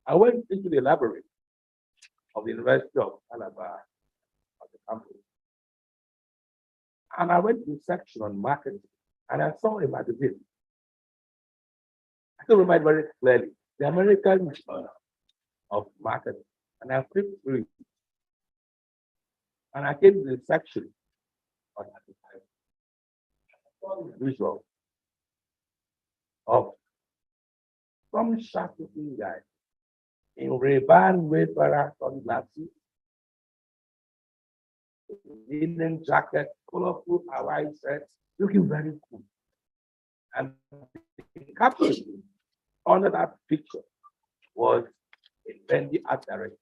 I went into the library of the University of Calabar, of the campus, and I went to the section on marketing, and I saw a magazine. I still remember very clearly the American Journal of Marketing, and I flipped through it, and I came to the section on advertising. I saw the visual of some sharp-looking guy in Ray-Ban Wayfarer sunglasses, linen jacket, colorful Hawaii shirts, looking very cool. And the caption under that picture was a Bendy art director.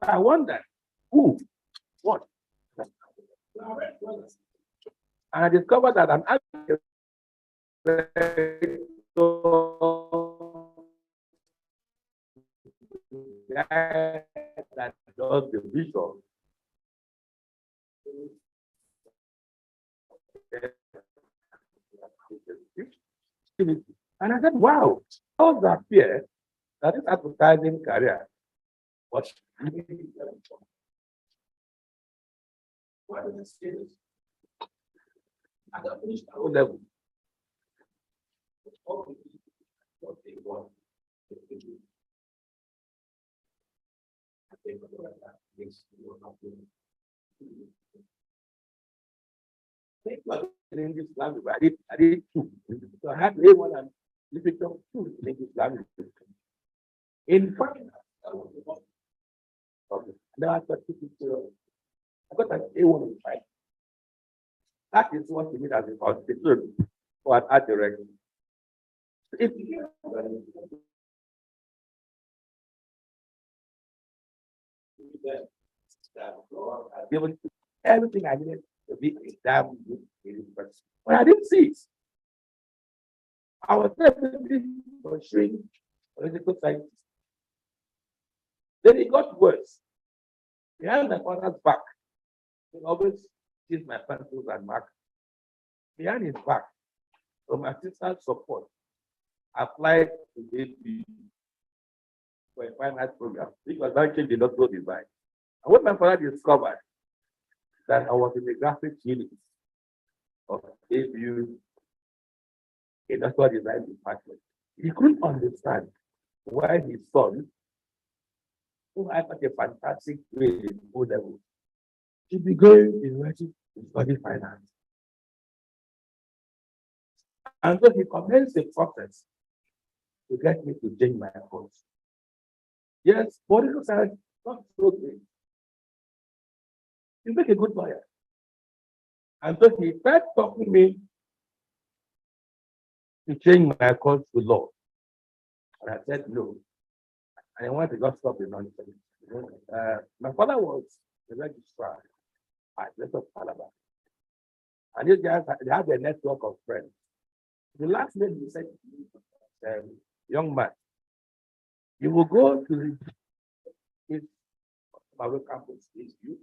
I wondered, who, what? And I discovered that an art director guy that does the visual. And I said, wow, how does that appear that this advertising career was really what is the status? At the political level, what they want. I think in English language, I did two. So I had A1 and literature two in English language. In fact, now I got I got an A1 in five. That is what we need as a constitution for an art director. If given everything I needed to be a damn good person. But I didn't see it. I was definitely pursuing political science. Then it got worse. Behind my father's back, he always sees my pencils and markers. Behind his back, from assistant support, I applied to the for a fine arts program because banking did not go design. And when my father discovered that I was in the graphics unit of ABU industrial design department, he couldn't understand why his son, who had such a fantastic grade in O level, should be going to university to study finance. And so he commenced a process to get me to change my course. Yes, political science is not so great. You make a good lawyer. And so he tried talking me to change my course to law. And I said no. And I wanted to just stop the nonsense. My father was the registrar at Leicester Calabar. And these guys they had a network of friends. The last name he said, young man, you will go to his campus, you.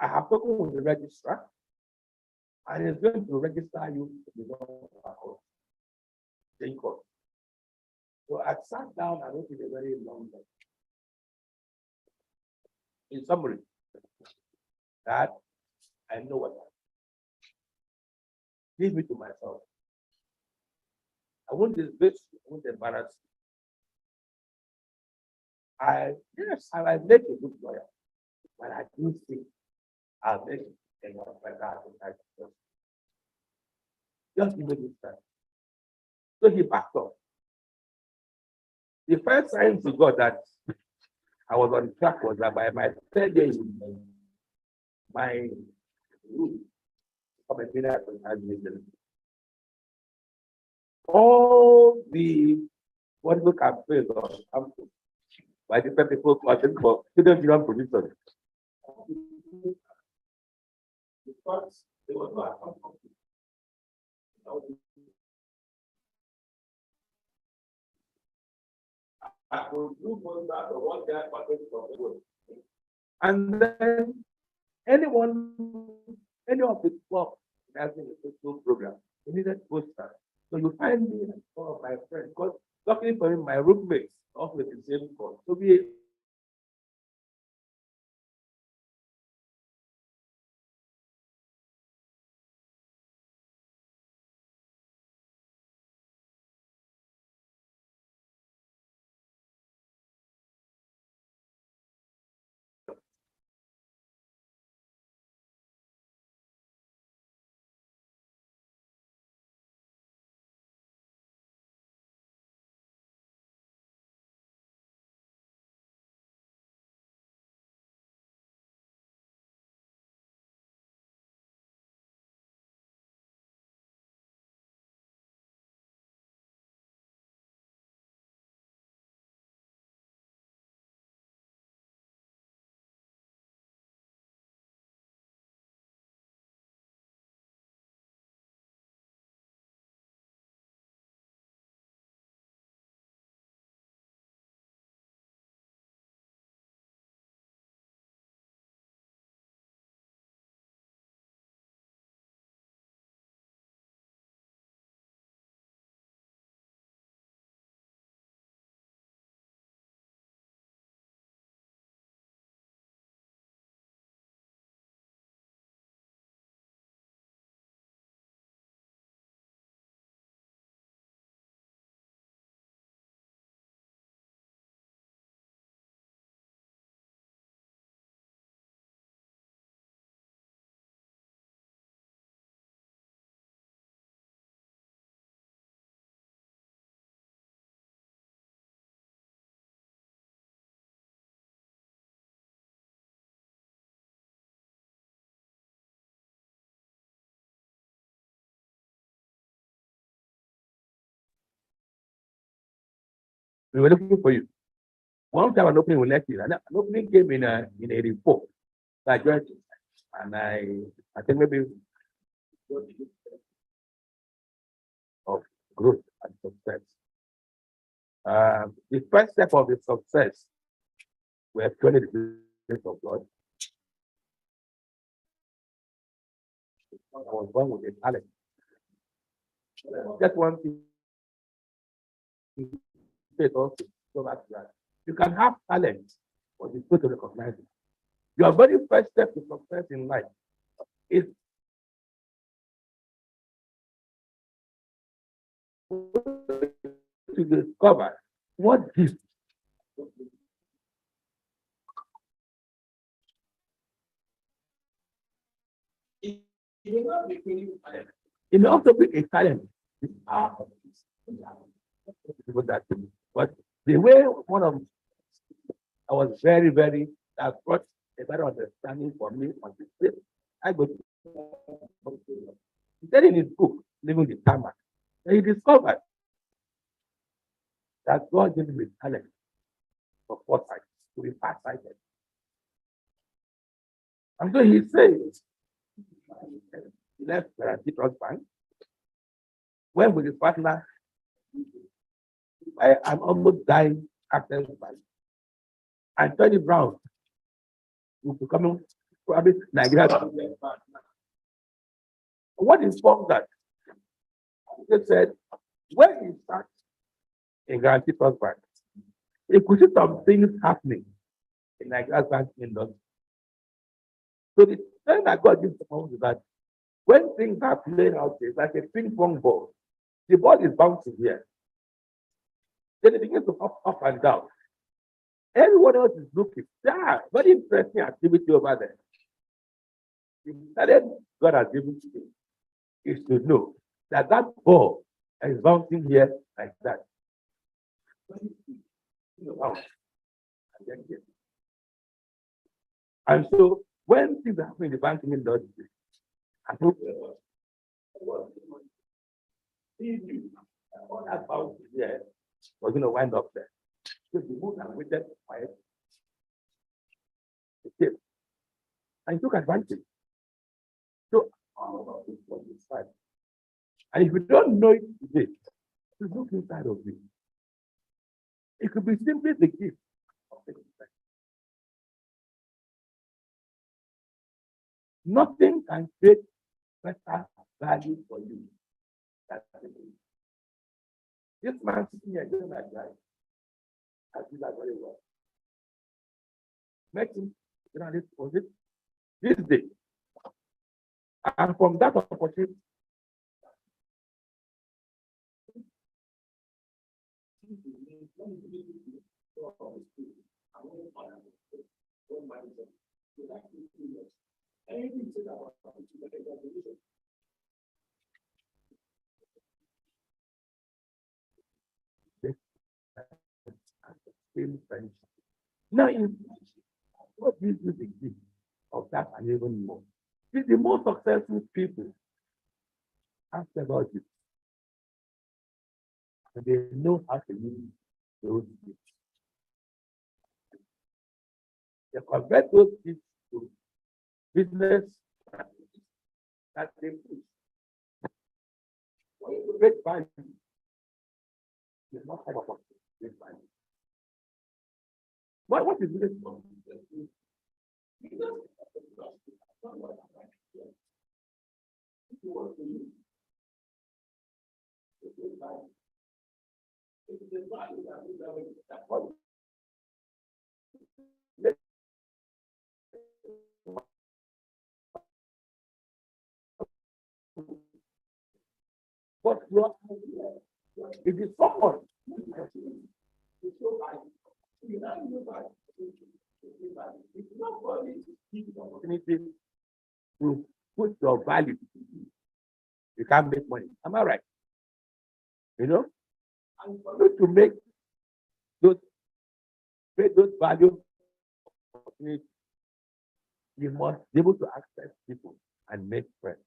I have spoken with the registrar, and he's going to register you to the course. So I sat down and wrote a very long letter. In summary, that I know what I leave me to myself. I won't disgrace you, I won't embarrass you. Yes, I might make a good lawyer, but I do think I'll make it a lot like that. Just give me this time. So he backed up. The first sign to God that I was on track was that by my third day, my all the wonderful campaigns on by different people fighting for student union positions. Because there was no account. I could do more than the one guy fighting for the world. And then any of the club having a social program, we needed posters. So you find me and some of my friends, because luckily for me, my roommates also with the same course. So we were looking for you. One time an opening will let you. An opening came in a report. So I joined it. And I think maybe of growth and success. The first step of the success, we have truly the grace of God. I was born with a talent. Just one thing also, so that you can have talent, but it's good to recognize it. Your very first step to success in life is to discover what gift. It may also be a talent. But the way one of I was very, very that brought a better understanding for me on this trip. I go to he said in his book, Living the Tarmac, that he discovered that God gave him a talent for foresight, to be far-sighted. And so he says, he left Guarantee Trust Bank, went with his partner. I'm almost dying after the bank. And Tony Brown will be coming probably Nigeria. What informed that? They said, when he started in Guarantee Trust Bank, he could see some things happening in Nigeria's banking industry. So the thing that God gives to is that when things are playing out, it's like a ping pong ball. The ball is bouncing here. Then it begins to up and down. Everyone else is looking. Yeah, very interesting activity over there. The talent God has given to you is to know that that ball is bouncing here like that. And so when things happen in the banking industry, I hope all that bounce here was going to wind up there. So he moved and waited quiet. And he took advantage. So all of this was inside. And if you don't know it today, look inside of you. It could be simply the gift of the inside. Nothing can create better value for you. This man sitting here, doing that guy. I do that very well. Met him, this day. And from that opportunity, now, what gives you the gift of that and even more? See, the most successful people ask about it. And they know how to use those gifts. They convert those gifts to business that they push. When you create value, it's not how about great value. What is this? What it is someone opportunity to put your value. You can't make money. Am I right? You know, and for you to make those value opportunities, you must be able to access people and make friends.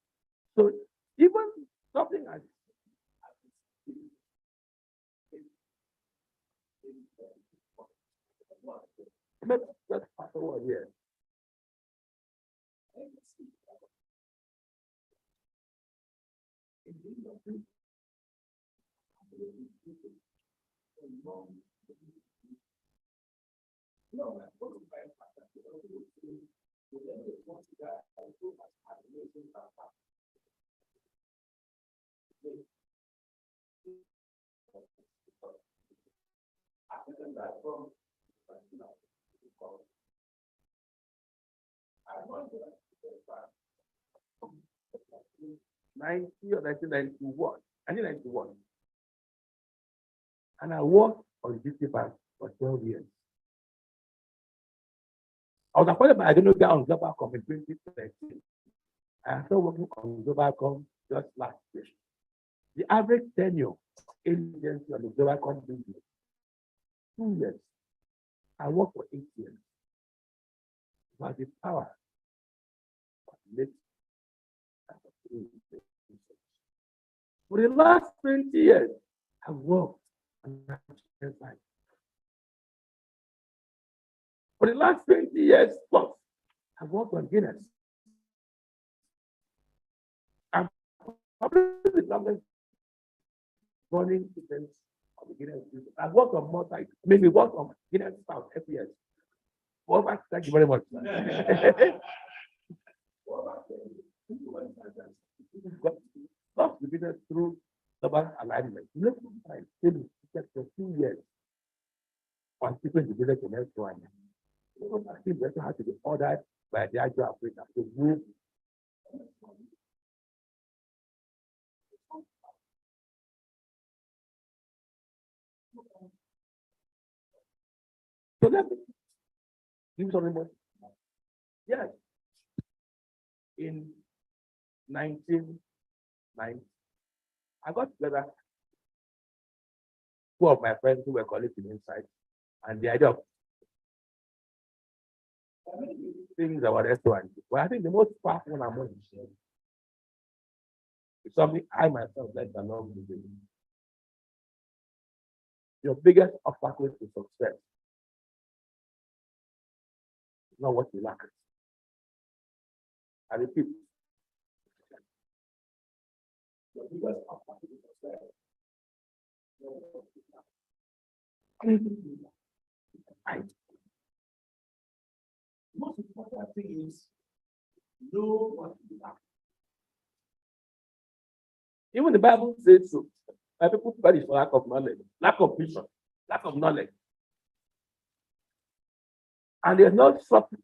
So even something as let's pass over here. Or 1991. 1991. And I worked on GT Bank for 12 years. I was appointed by Adenuga on Globalcom in 2013. I started working on Globalcom just last year. The average tenure agency on the Globalcom business, 2 years. I worked for 8 years. But the power makes for the last 20 years, I've worked on national side. For the last 20 years plus, I've worked on Guinness. I'm probably the longest running events of the Guinness business. I've worked on multi, maybe worked on Guinness South every year. Well, thank you very much. Stop the business through global alignment. Look, I still just for 2 years on keeping the business in everyone. I think that has to be ordered by the Agro Africa to move. So let me give something more. Yes. In 1990, I got together 2 of my friends who were colleagues in Insight, and the idea of things about restaurant. Well, I think the most powerful one among them is something I myself like along with you. Your biggest obstacle to success is not what you lack. I repeat. Your biggest obstacle to success is not what you lack. The most important thing is know what you lack. Even the Bible says so. My people perish for lack of knowledge, lack of vision, lack of knowledge. And there's no substance.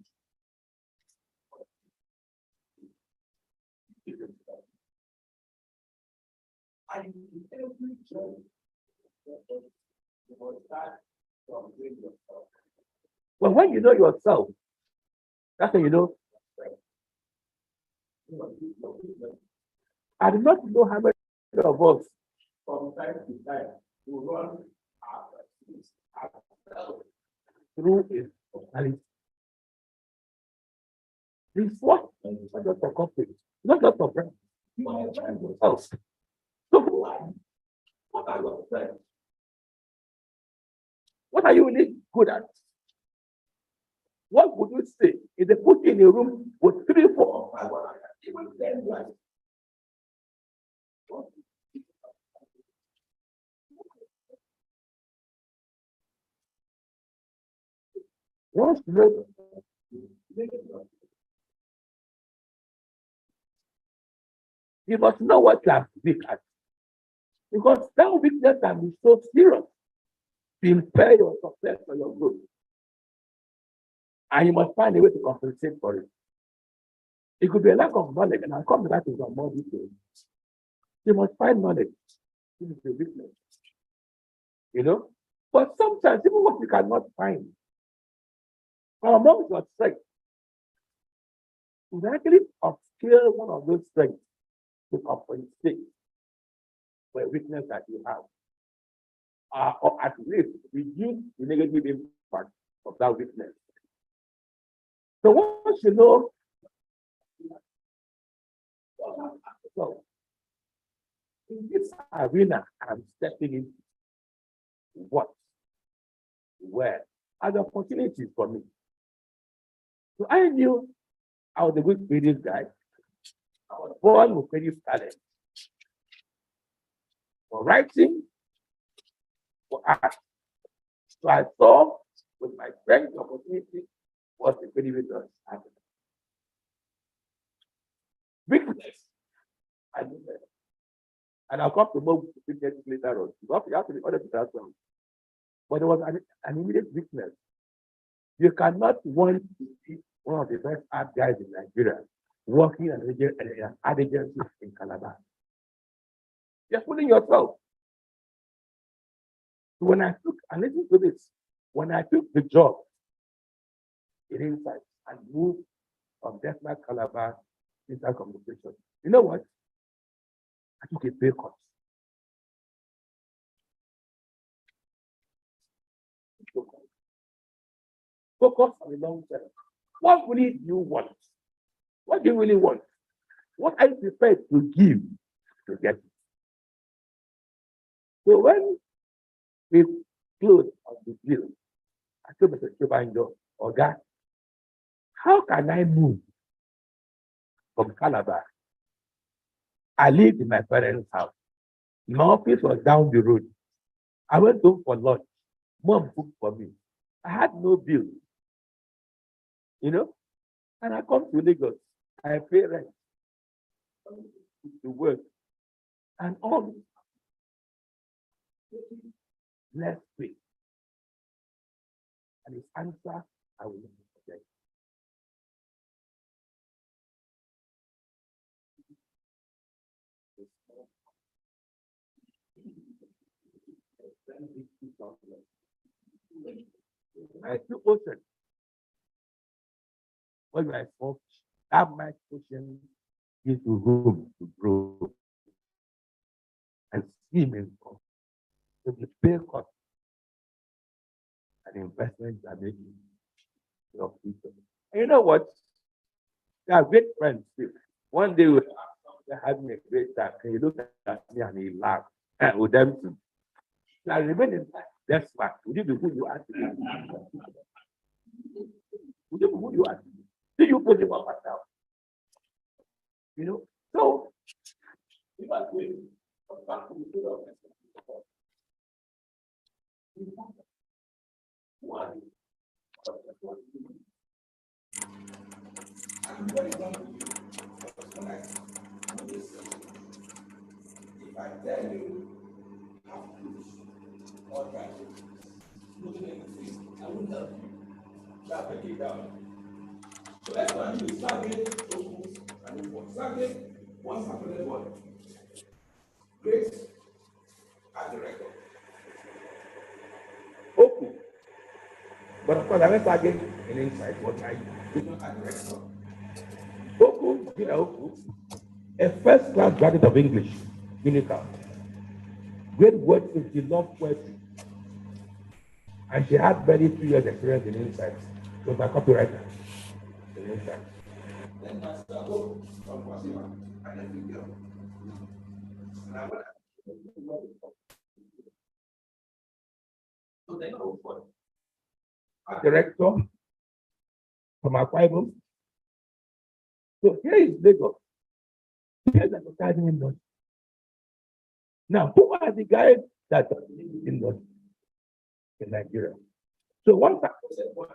But when you know yourself, that's when you know. I do not know how many of us from time to time will run through a personality. This what? Not just for conflict, not just for friends. Yourself. So what are your friends? What are you really good at? What would you say if they put you in a room with 3, 4, 5, even 10 guys? Once you must know what you are weak at. Because that weakness can be so serious to impair your success or your growth. And you must find a way to compensate for it. It could be a lack of knowledge, and I'll come to that in some more detail. You must find knowledge. This is the weakness. You know? But sometimes, even what you cannot find, among your strengths, you can actually obscure one of those strengths to compensate for a weakness that you have. Or at least reduce the negative impact of that weakness. So once you know, so in this arena, I'm stepping into what, where are the opportunities for me. So I knew I was a good creative guy. I was born with creative talent for writing, for art. So I saw with my friends the opportunity was the creative art. Weakness, I knew that. And I'll come to more weakness later on. You have to be honest with that one. But there was an immediate weakness. You cannot want to be one of the best art guys in Nigeria working at an ad agency in Calabar. You're fooling yourself. So when I took, and listen to this, when I took the job in Insight and moved from Desma Calabar into communication, you know what? I took a pay cut. Focus on the long term. What really do you want? What do you really want? What are you prepared to give to get it? So when we closed on the deal, I told Mr. Chibanjo, Oga, how can I move from Calabar? I lived in my parents' house. My office was down the road. I went home for lunch. Mom cooked for me. I had no bill, you know, and I come to Lagos. I pay rent to work and all. Let's pray. And his answer, I will never forget. I took ocean. When I spoke, that my ocean is room to grow and swimming for. So the pay cost and investments are making your future. And you know what? They are great friends too. One day they're having a great time. And he looked at me and he laughed. And with them too. I remain in that's why. Would you be who you are today? Would you be who you are today? Do you put him up and down? You know? So if I win, back to the of one. If I tell you all kinds of looking at the face. I will help you. That break it down. So let's go and do the Saturday focus and move on. Saturday, one Saturday one. Grace as the record. Oku. But of course, I went again in inside what I did not at the record. Oku, Gina Oku, a first class graduate of English, Unica. Great words with she loved poetry. And she had barely 2 years experience in insight. She was a copywriter in insight. Then I started from Kwasima and then video. And I went so then I was for a director from Akwa Ibom. So here is Lagos. Here's the advertising industry. Now, who are the guys that are in Nigeria? So one time I said, one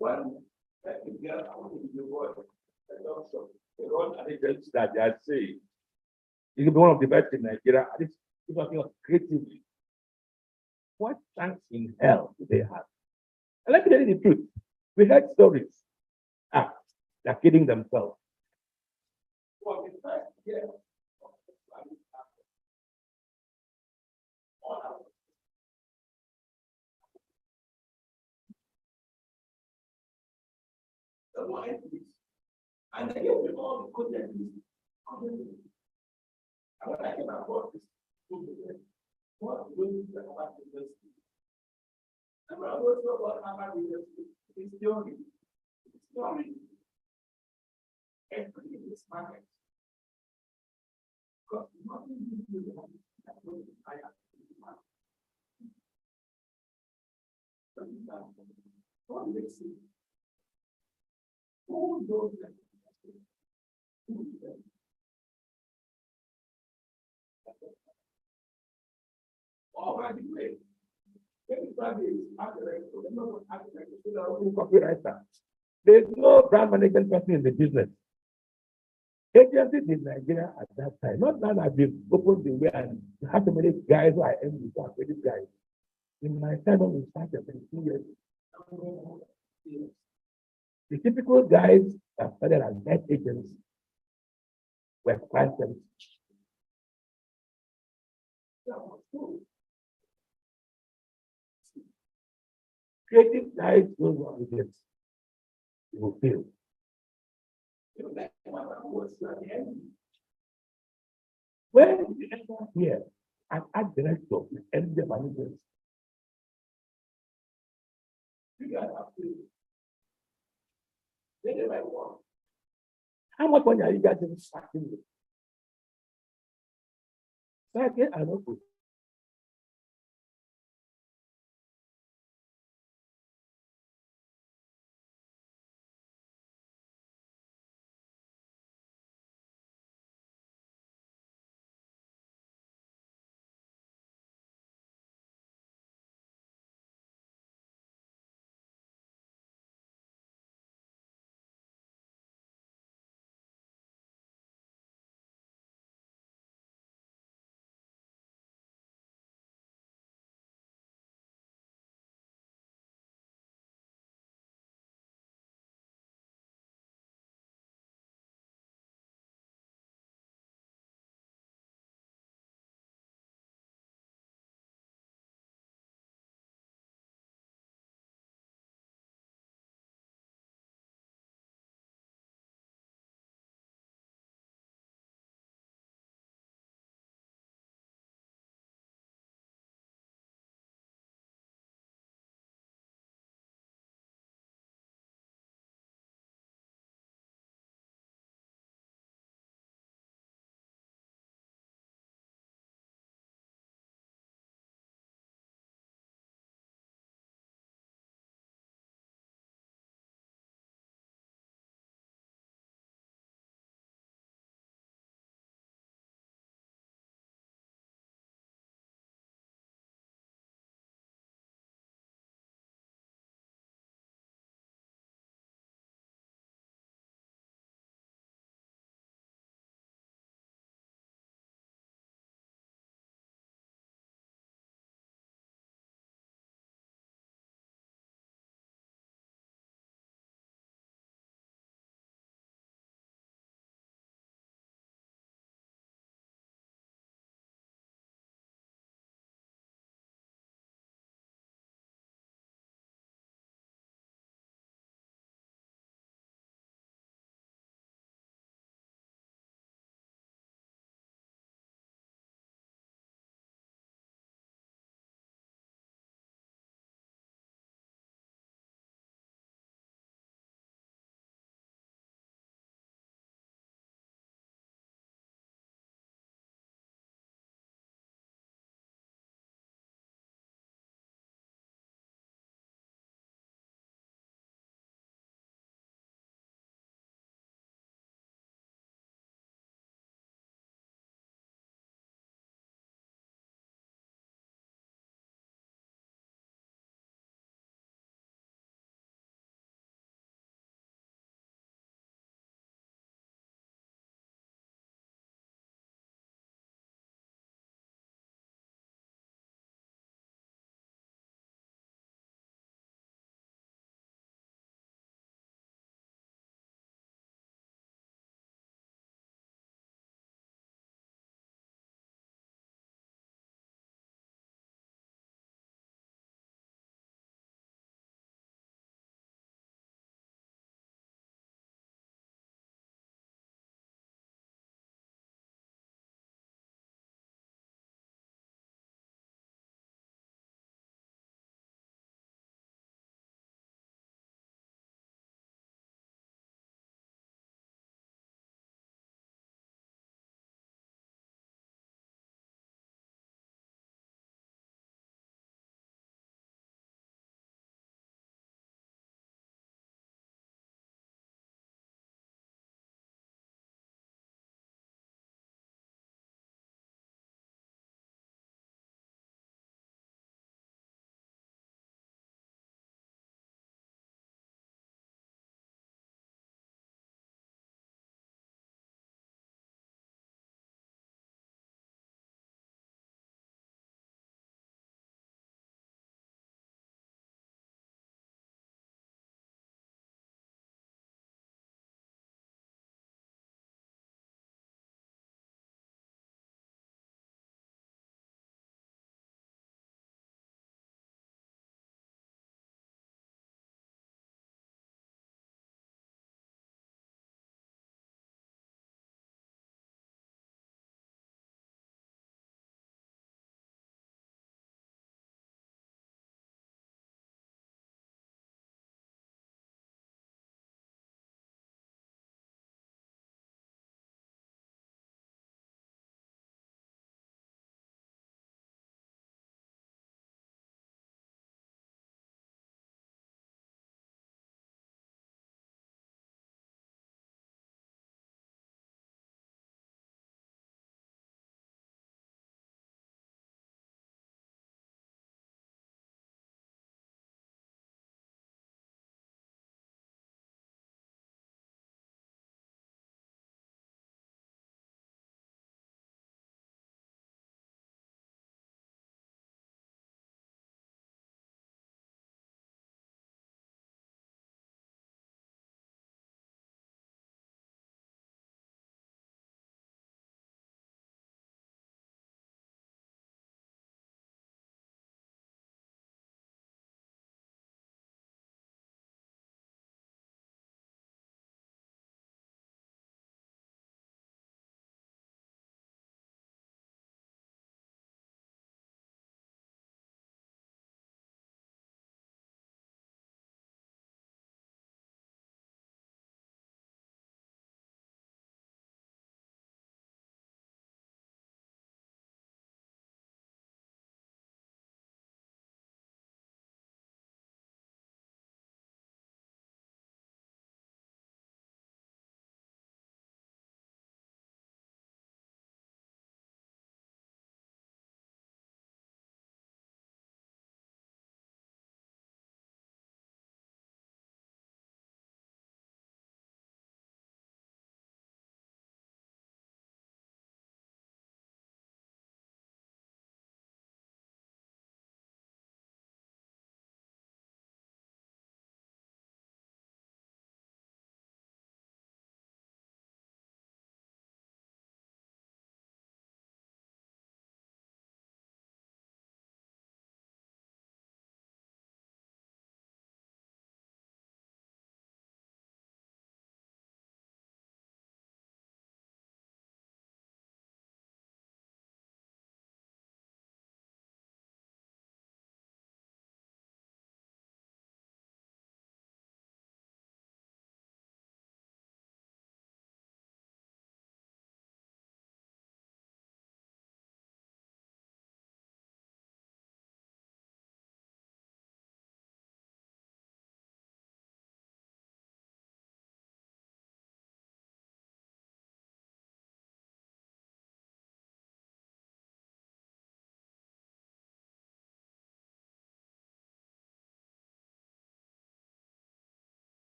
girl, I want to be the word, the run agents that they are saying, you can be one of the best in Nigeria. At least you're talking of creatively. What chance in hell do they have? And let me tell you the truth. We heard stories. They're kidding themselves. For the first year, the more entities. And they gave me all the content. And when I came across this, what will you say about the university? I'm not going to talk about the university. It's theory. It's theory. Everything in this market. Because nothing you do that will be higher. What makes it? Who knows that? Oh, by the way, everybody is copywriter. There's no brand management person in the business. Agencies in Nigeria at that time, not that I've been opened the way and have to many guys who I am with with guys. In my time when we started 22 years, the typical guys that started as net agents were quite selfish. Creative guys don't want agents. You will fail. When you enter here and art director and the managers, you guys have to get the right one. How much money are you guys sacking with? Sacking and not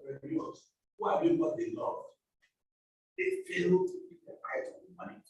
entrepreneurs who are doing what they love, they fail to keep their eyes on the money.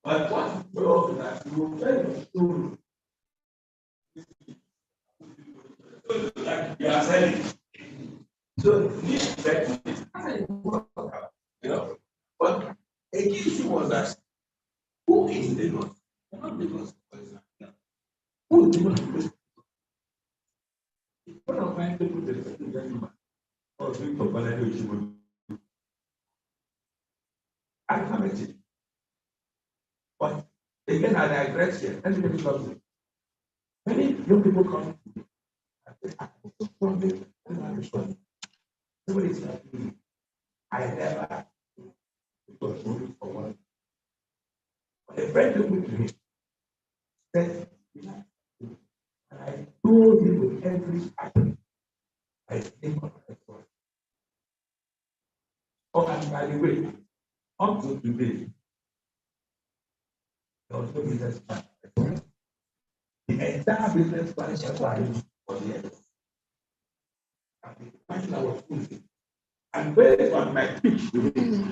But what we often have to do to like you are selling. So this effect you know. But a key issue was that who is Lagos? Not Lagos, for example. Who is Lagos? One of my people the or doing for language. I comment it. But again, I digress here. Let me tell you something. Many young people come to me and say, somebody is like me. I never was only for one. But a friend looked to me, said, and I told him with every passion, I I think of myself. Oh, and by the way, up to today, there was no business plan. The entire business plan is just like for the end. And the question I was thinking, and based on my pitch today,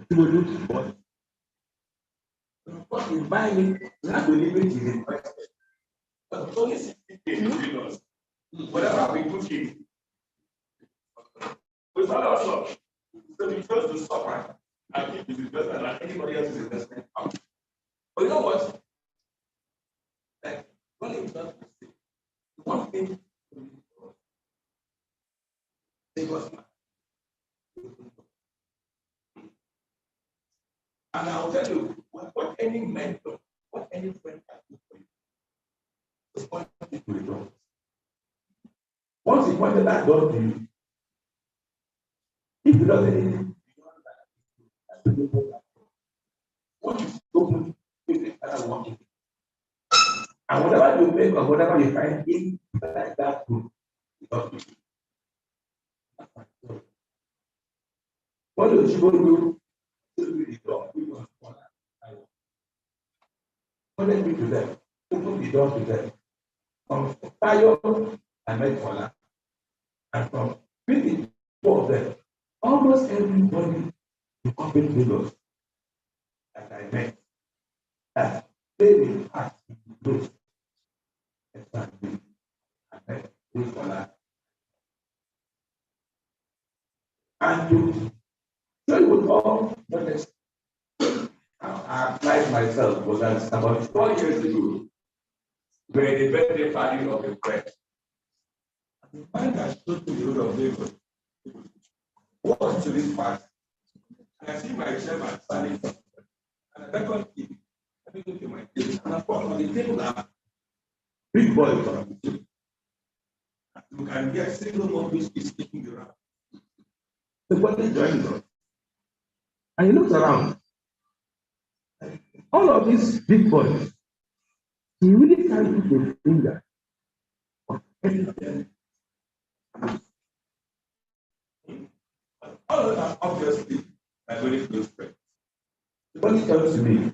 people do what? What you buy it, you have to leave it in the question. But only 60 days between us. Whatever we put in. With all our shop. So we chose to suffer and keep the investment like anybody else's investment out. But you know what? Like, when it does the one thing they was and I'll tell you what any mentor, what any friend can do for you. The point is to the door. Once you pointed that door to you, if you don't anything, what you open, you start walking. And whatever you make or whatever you find in that room, what do you do? The door. What do to them? Open the door to them. From fire and make Kola. And from between four of them, almost everybody is open windows. As I met, that they will pass those. Exactly. And then we Kola. And to show you with all honest, I applied myself was that about 4 years ago, where the birthday party of a friend. And the man that stood to the road of Lagos walked to this part, and I see my chairman standing up, and I beckoned him. I look at my table, and I found on the table now, big boy from the table. You can get single more biscuits sticking around. The body joined us. And he looks around. All of these big boys, he really can't put a finger on any of them. All of them, obviously, are very close friends. The body comes to me.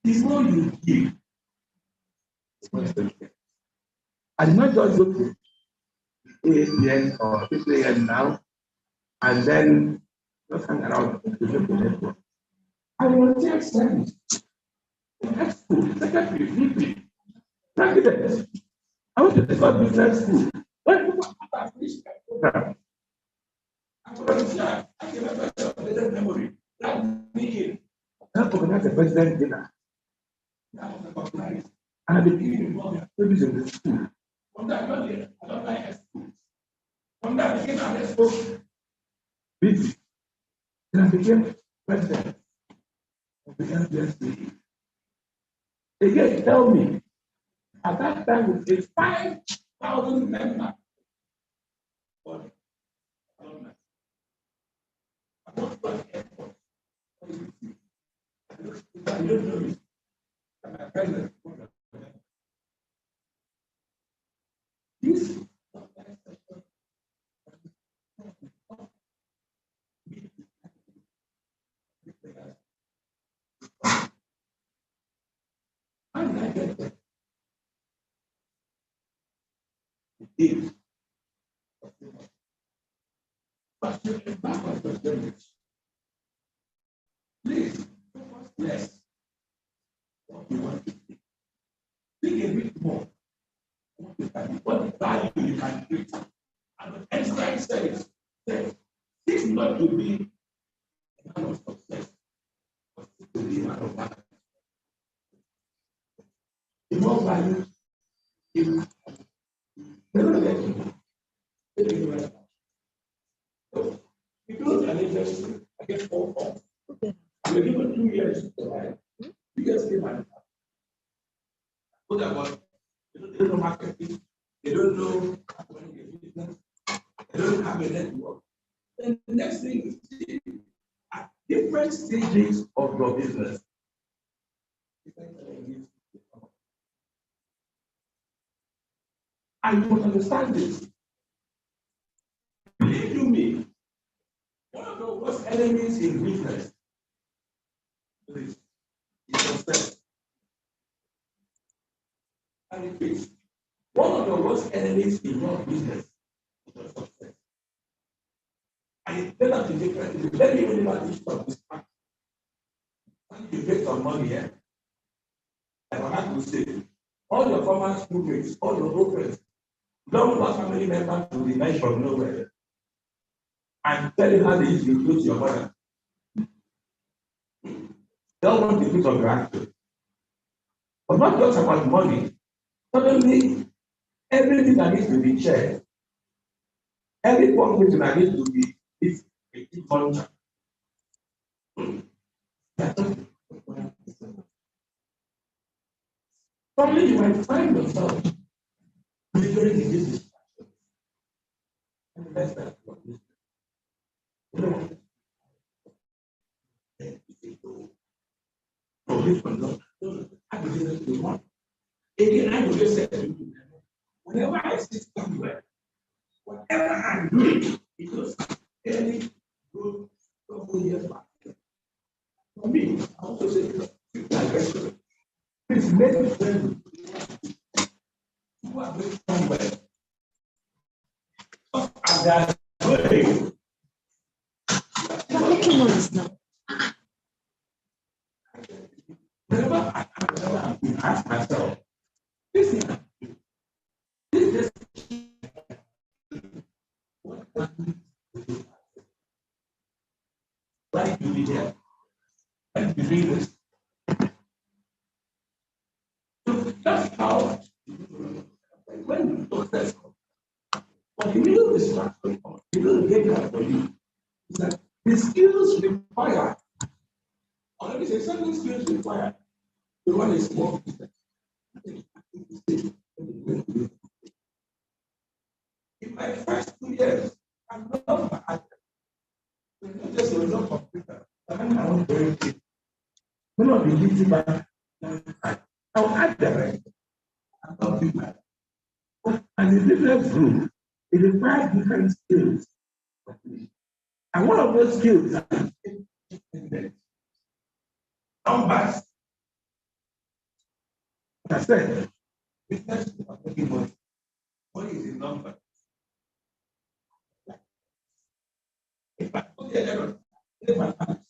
It's not you give. I did not just go to 8 a.m. or 6 a.m. now and then just hang around to the network. I was there service. Expo, secretary, VP, president. I went to the top business school. When people have finished my program, I can remember memory. That meeting. Help organize the president dinner. And I became involved in the school. From that, I don't like school. From that, I became an expo. Busy. Then I became president of the NPSC. Again, tell me, at that time, with a 5,000 members. This is but you can back on the damage. Please, less what you want to think. Think a bit more. What value you can create. And Einstein says, this not to be a man of success, but to be a man of value. The more value, you never get it. So, it goes an industry. get 4 forms. You're given 2 years to survive. You just came out. Put that one. They don't know marketing. They don't know business. They don't have a network. And the next thing is at different stages of your business. And you must understand this. Believe you me, one of the worst enemies in business is success. And it is one of the worst enemies in your business is your success. And it's better to different. Let me even about this of this fact. When you make some money here, and I have to say, all your former schoolmates, all your old friends, don't want family members to be nice from nowhere. And tell you how they used to close your mother. Don't want the piece of your action. But not just about money. Suddenly, everything that needs to be checked, every function that needs to be is a key function. Suddenly, you might find yourself delivering in this distraction. And the best part of this, I believe that want. Again, I will just say to you, whenever I sit somewhere, whatever I'm doing, it was any good couple years back. For me, I also say, please make a friend who are going somewhere. And they are going. Making noise now. Whenever I ask myself, this is why do we here? And we do this. So that's how when you successful, but the real distraction, the real danger for you is that the skills required, or let me say certain skills required to run a small business. In my first 2 years, I love my art. Not just a result of computer, but I'm my own very thing. One of the easy back, I'll add the rest. I'll do that. And the business group, it requires different skills. And one of those skills is numbers. I said, business is about making money. Money is in numbers. If I put the error in my hands,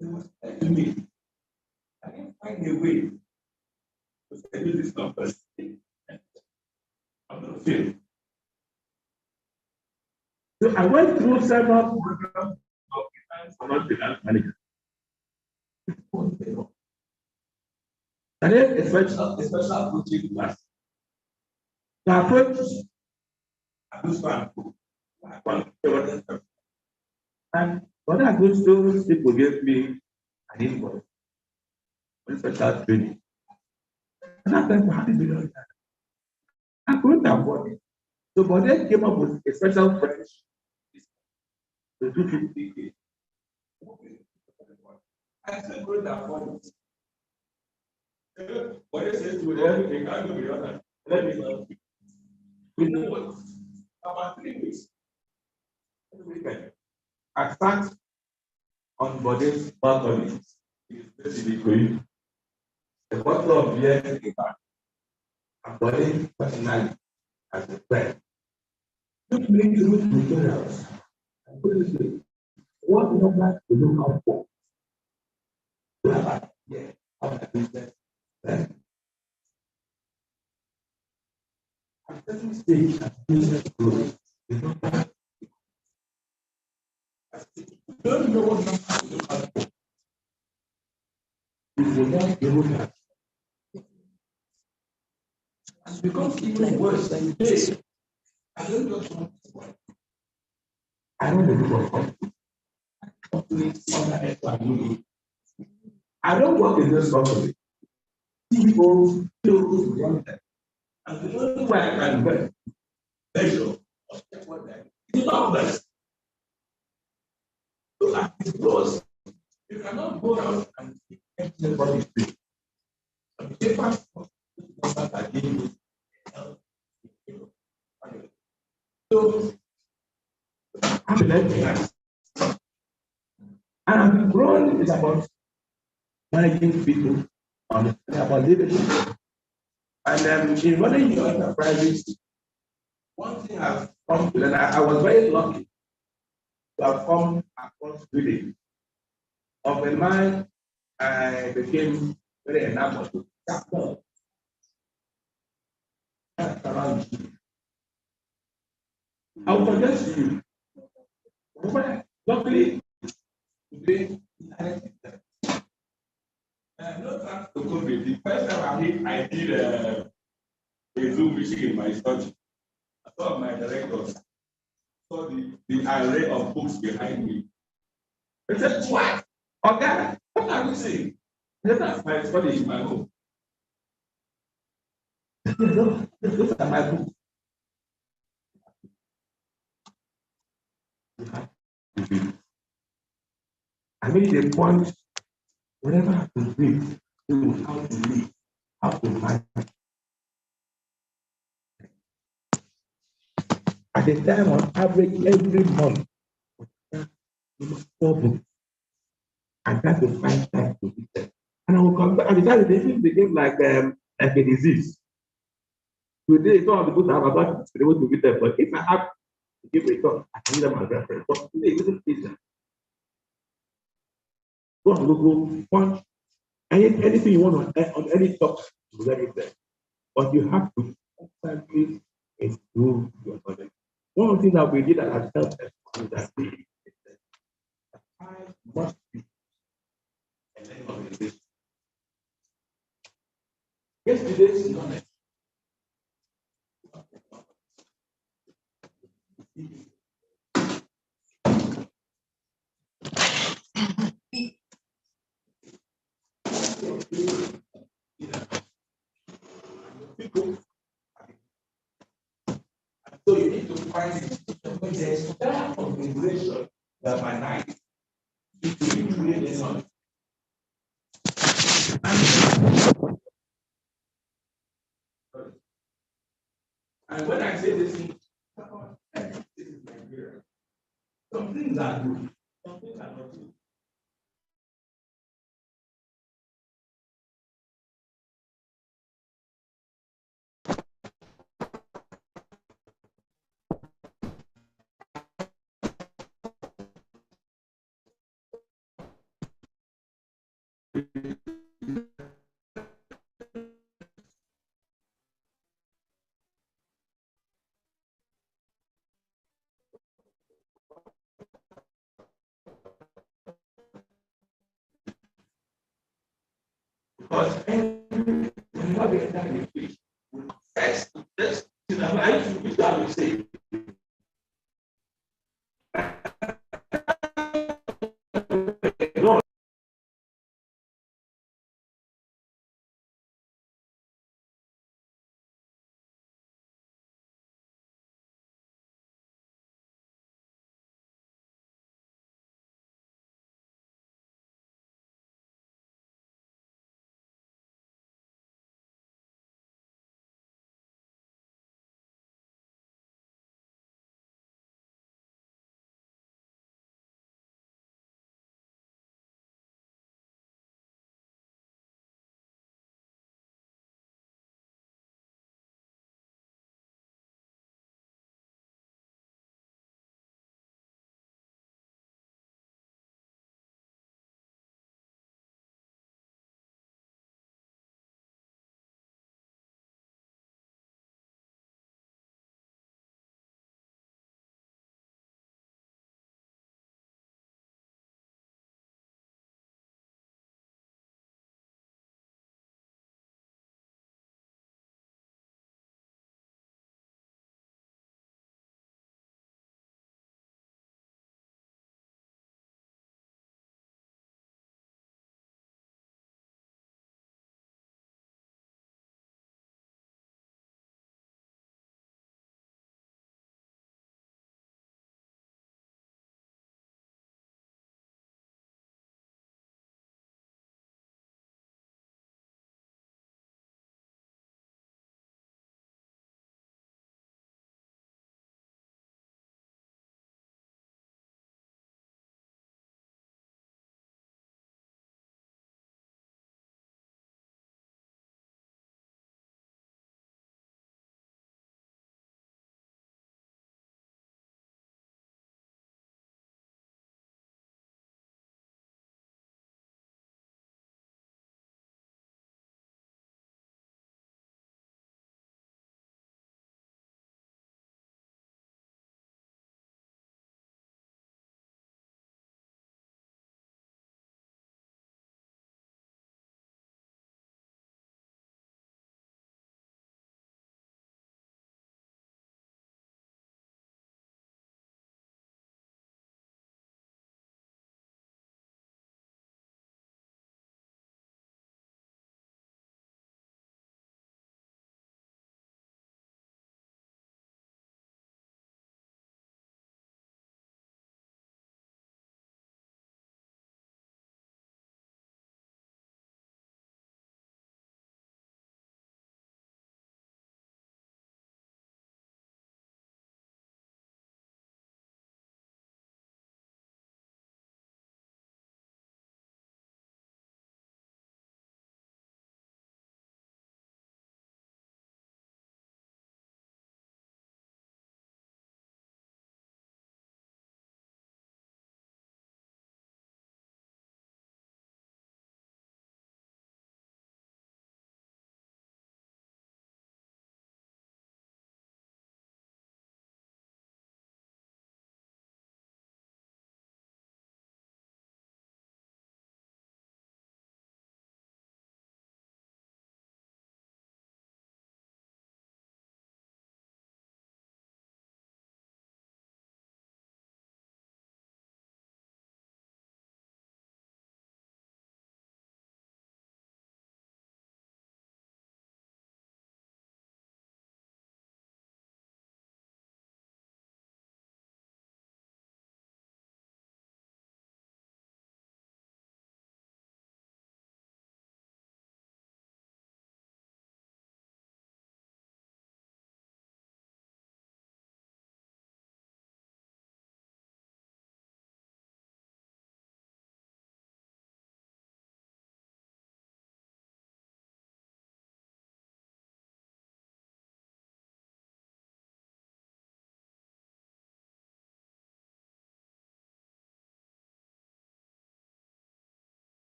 they must tell me. I can find a way to schedule these numbers. I'm not feeling. So I went through several programs of finance management. And then a special coaching class. The approach I was fine. And when I go to people gave me an invoice for special training. And I said, how did you know that? I couldn't afford it. So but they came up with a special French to do 50K. I said, couldn't afford it. What they said to them, they can't do the other. Let me know. We know what? About 3 weeks. I start on body's balcony. It's basically going. A couple of years ago, I'm body personally as a friend. Look me through tutorials. I put it this way. What numbers to look out for? To have an idea of the business. Then, at certain stage of business growth, you don't know what numbers to look out for. You will not be able to. It becomes even worse than this. I don't just want to work. I don't know what. opportunity on the head to do. I don't work in this company. People still run them. And the only way I can measure or check what they it's not best. So at this close, you cannot go out and see everybody's face. So the paper that I gave you. So I'm an and I've been growing is about managing people on about leadership. And in running your enterprises, one thing I've come to learn, I was very lucky to have come across really. Of a man, I became very enamored with that love. That's around you. I'll suggest to you. Luckily, today, no thanks to COVID. The first time I did a Zoom meeting in my study. I saw my directors, saw the array of books behind me. They said, what? Okay, what are you saying? That's my study in my home. Those are my books. I made a point, whatever I could read, how to live, how to manage. At the time, on average, every month, 4 books. I got to find time to read them. And I will come back. At the time, they became like a disease. Today, some of the books I have about been able to read them, but if I have to give a talk, I can read them as reference. But today, it isn't easy. Go on Google, punch anything you want on any topic, you let it there. But you have to constantly improve your knowledge. One of the things that we did that has helped us is that I must be an organization. Yesterday's knowledge. People. So you need to find it when there's that organization that my night is to create a knowledge. And when I say this thing, this is Nigeria. Some things are good, some things are not good. Because whenever we enter the fish, first, just I used to be that we say.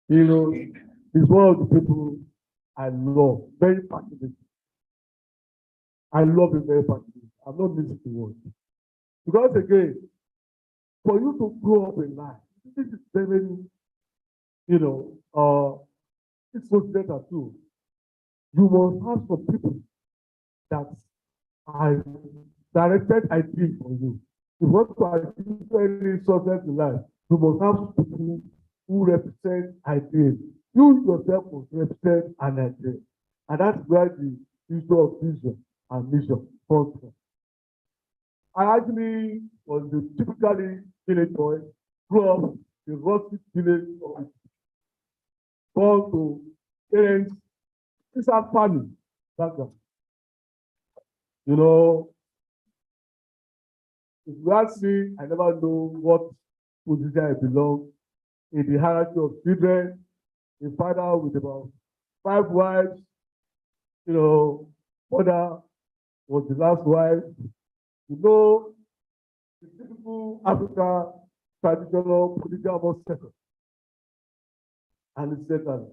He's one of the people I love, very passionate. I love him very passionate. I'm not missing the word. Because again, for you to grow up in life, this is very, it's so better too. You must have some people that are directed ideas for you. If you want to achieve any success in life, you must have people who represent ideas. You yourself must represent an idea. And that's where the issue of vision and mission comes from. I actually was the typically village boy, grew up in rustic village, born to parents, it's a family background. If you ask me, I never know what position I belong in the hierarchy of children. A father with about 5 wives, mother was the last wife. The typical African traditional polygamous setup. And it's second.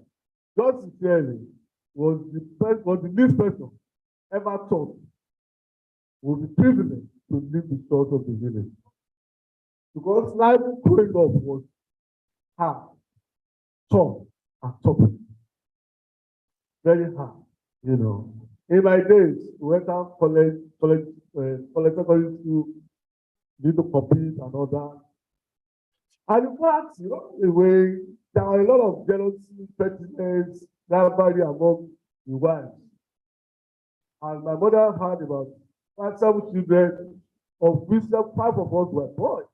God sincerely was the least person ever thought would be privileged to live the shores of the village. Because life growing up was hard, tough, and tough. Very hard, In my days, we went out college secondary school, did the compete and all that. And in fact, there were a lot of jealousy, pettiness, rivalry among the wives. And my mother had about 7 children, of which 5 of us were boys.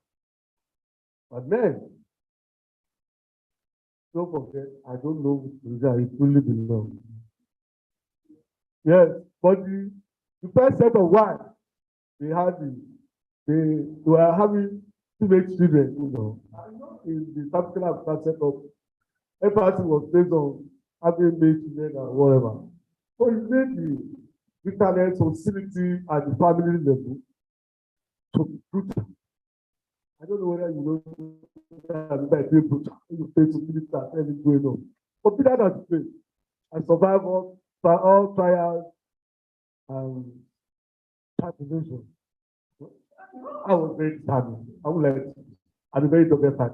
But men, don't forget, I don't know which religion it truly belongs. Yes, but the first set of wives, they were having too many children, in the particular setup, everything was based on having many children and whatever. So it made the bitterness, hostility at the family level to be brutal. I don't know whether you know that brutal. You face hostility and everything going on. But be that as it may, I survived all trials and tribulations. I was very sad. I would like I'm very double sad.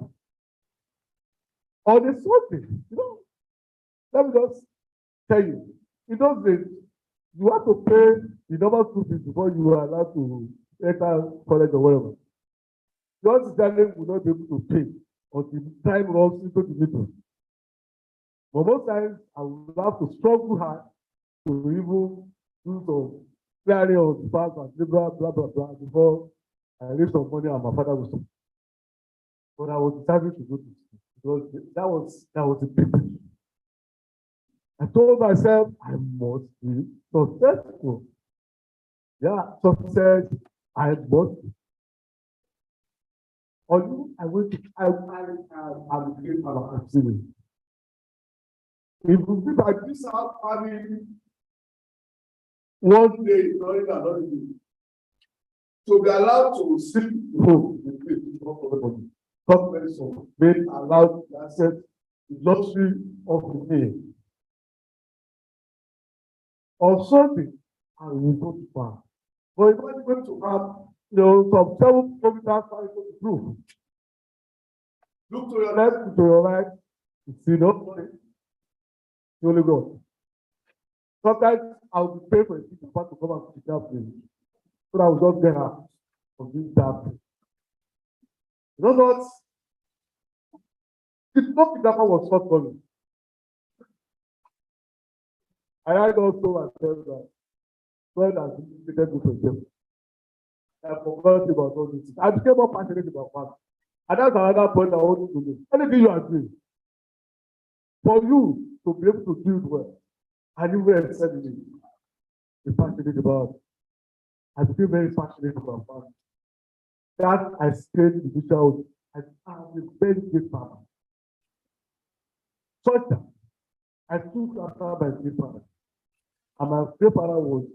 On the something, let me just tell you, in those days, you have to pay the normal school fees before you are allowed to enter college or whatever. Your student will not be able to pay until time runs into the middle. But most times, I will have to struggle hard to even do some clearing of the past and blah, blah, blah, blah, before I raise some money and my father will stop. But I was determined to go to school because that was a big thing. I told myself I must be successful. Yeah, success, I must be. Although I went to I became an assembly. If I miss out having one day, another day, to be allowed to sleep home, government of being allowed to access the luxury of the day. On Sunday, I will go to farm. But if I'm going to have, some 7 kilometers to prove. Look to your left, to your right, you see nobody. You only God. Sometimes I will be paying for a teacher to come and pick up me. So I will just get out of this dark. You know what? It's not that was not coming. And I also myself that God has indicated me for them. I forgot about all this. I became more passionate about that. And that's another point I want to do. Anything you are doing, for you to be able to do it well, and you will excel be passionate about. I became very passionate about that. That I stayed in the future, and I'm a very great father. Such that I took after my great father. And my great father was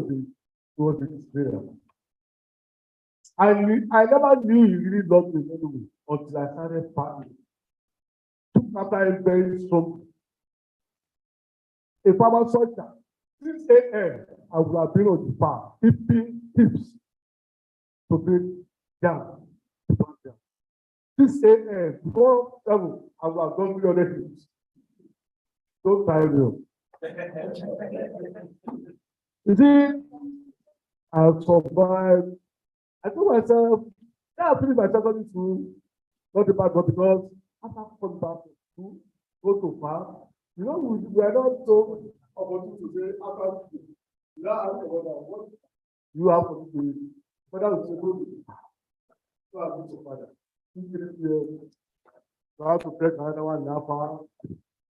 the Israel. I never knew he really loved me anyway until I started farming. Took after a very strong. A farmer soldier, 6 a.m. I would have been on the farm, 50 tips to bring down. 6 a.m. before 7, I would have done 300 tips. Don't tire me. You see, I've survived. I told myself, yeah, I finished my secondary school, not the bad, but because after coming back to school, go to farm, you know, we are not so opportunity to say after school, you don't ask about what you have for the day. Father will say, go to the farm. So I go to father. 2, 3 years. So I have to take another 1.5 hours.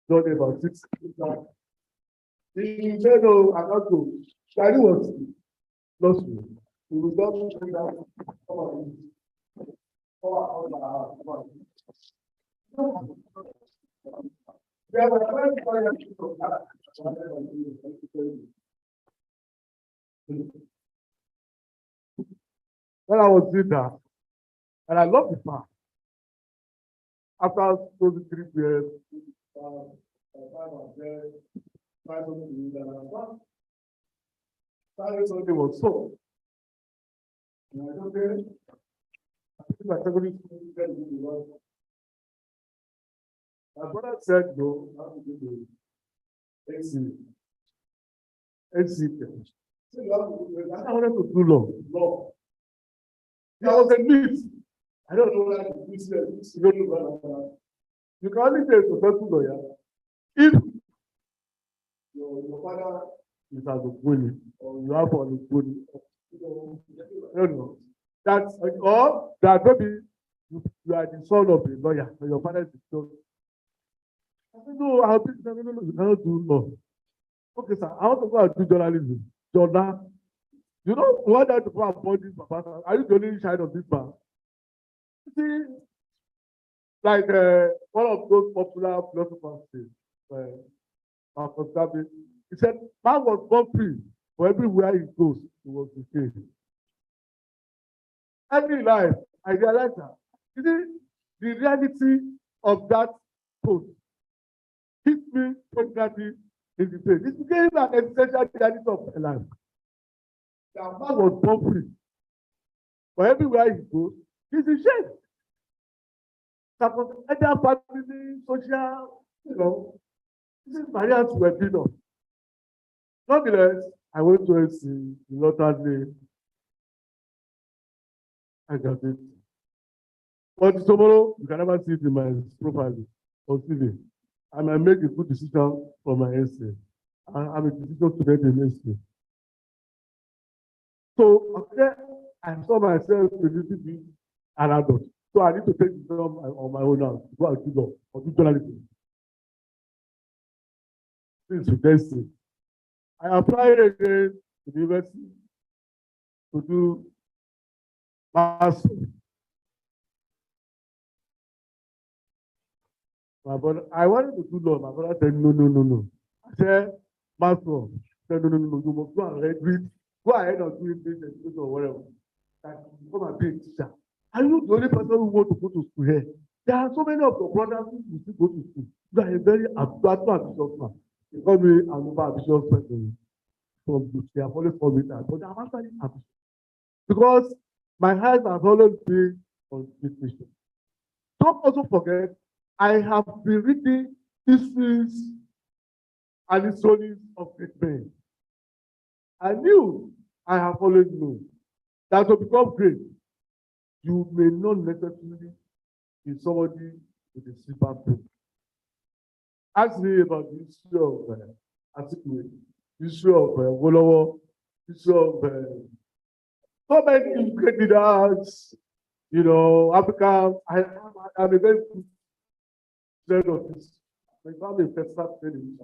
Done about 6 years. He said, no, I'm not going. Daddy was lost me. He was not saying that. Come on. When I was doing that, and I love the farm. After those 3 years, Saturday was so. And I don't care. I think my secondary school. My brother said, no, I have to do the AC. I wanted to do law. There was a need. I don't know whether it's business. You can only be a successful lawyer if your father is as a bully or you have on a bully. I don't know. That's or that maybe you are the son of a lawyer and your father is the son. I said, no, no, you cannot do law. Okay, sir, I want to go and do journalism. Jordan, you know, you want that to go and board this papa. Are you the only child of this man? See, like one of those popular philosophers said, Marcus Garvey, he said, man was born free, but everywhere he goes, he was detained. Every life, I realize that. You see, the reality of that quote hit me permanently in the face. It became an essential reality of my life. That man was born free, but everywhere he goes, he's in shame. Either family, social, you know, these barriers were built up. Nonetheless, I went to AC, the Lotter's Day. I got it. But tomorrow, you can never see it in my profile or TV. I might make a good decision for my essay. I'm a decision student in essay. So okay, I saw myself a little bit an adult. So I need to take it on my own now. Go and do law or do journalism. This is the I applied again to the university to do master. My brother, I wanted to do law. My brother said, no. I said, master. He said, no. You must go and read. Go ahead and do it or whatever. Like, come and be a teacher. Are you the only person who want to go to school here? There are so many of your brothers who still go to school. You are a very ambitious man. They call me an ambitious person. From they have always called me that. But I'm actually ambitious. Because my eyes have always been on this mission. Don't also forget, I have been reading histories and the stories of great men. I knew, I have always known, that to become great, you may not necessarily be somebody with a silver book. Ask me about the history of Atikwe, history of Wolowo, history of so many great leaders, you know, Africa. I'm a very good friend of this. My family personal training.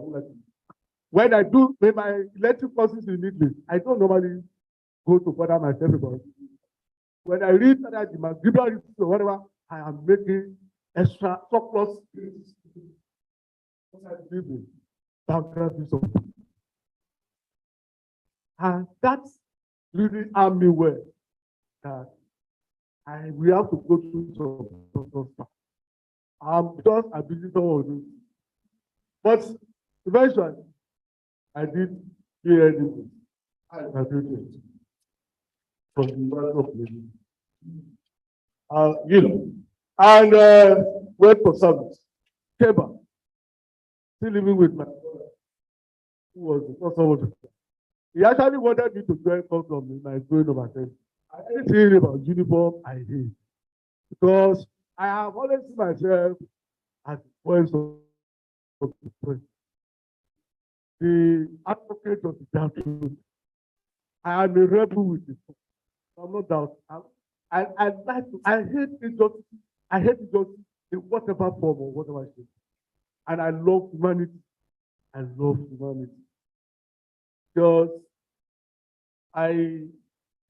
When I do my elective courses in English, I don't normally go to bother myself about it. When I read that the Magriba or whatever, I am making extra surplus. And that's really armed me well that we have to go through some stuff. I'm just abusing some of those. But eventually, I did hear anything. I graduated from the University of Lagos. And went for service. Came back. Still living with my brother, who was the first one. He actually wanted me to join from my growing up. I said, anything about uniform, I hate. Because I have always seen myself as the voice of the voice, the advocate of the downtrodden. I am a rebel with it. I'm not doubt. I hate injustice. I hate injustice in whatever form or whatever shape. And I love humanity. I love humanity. Because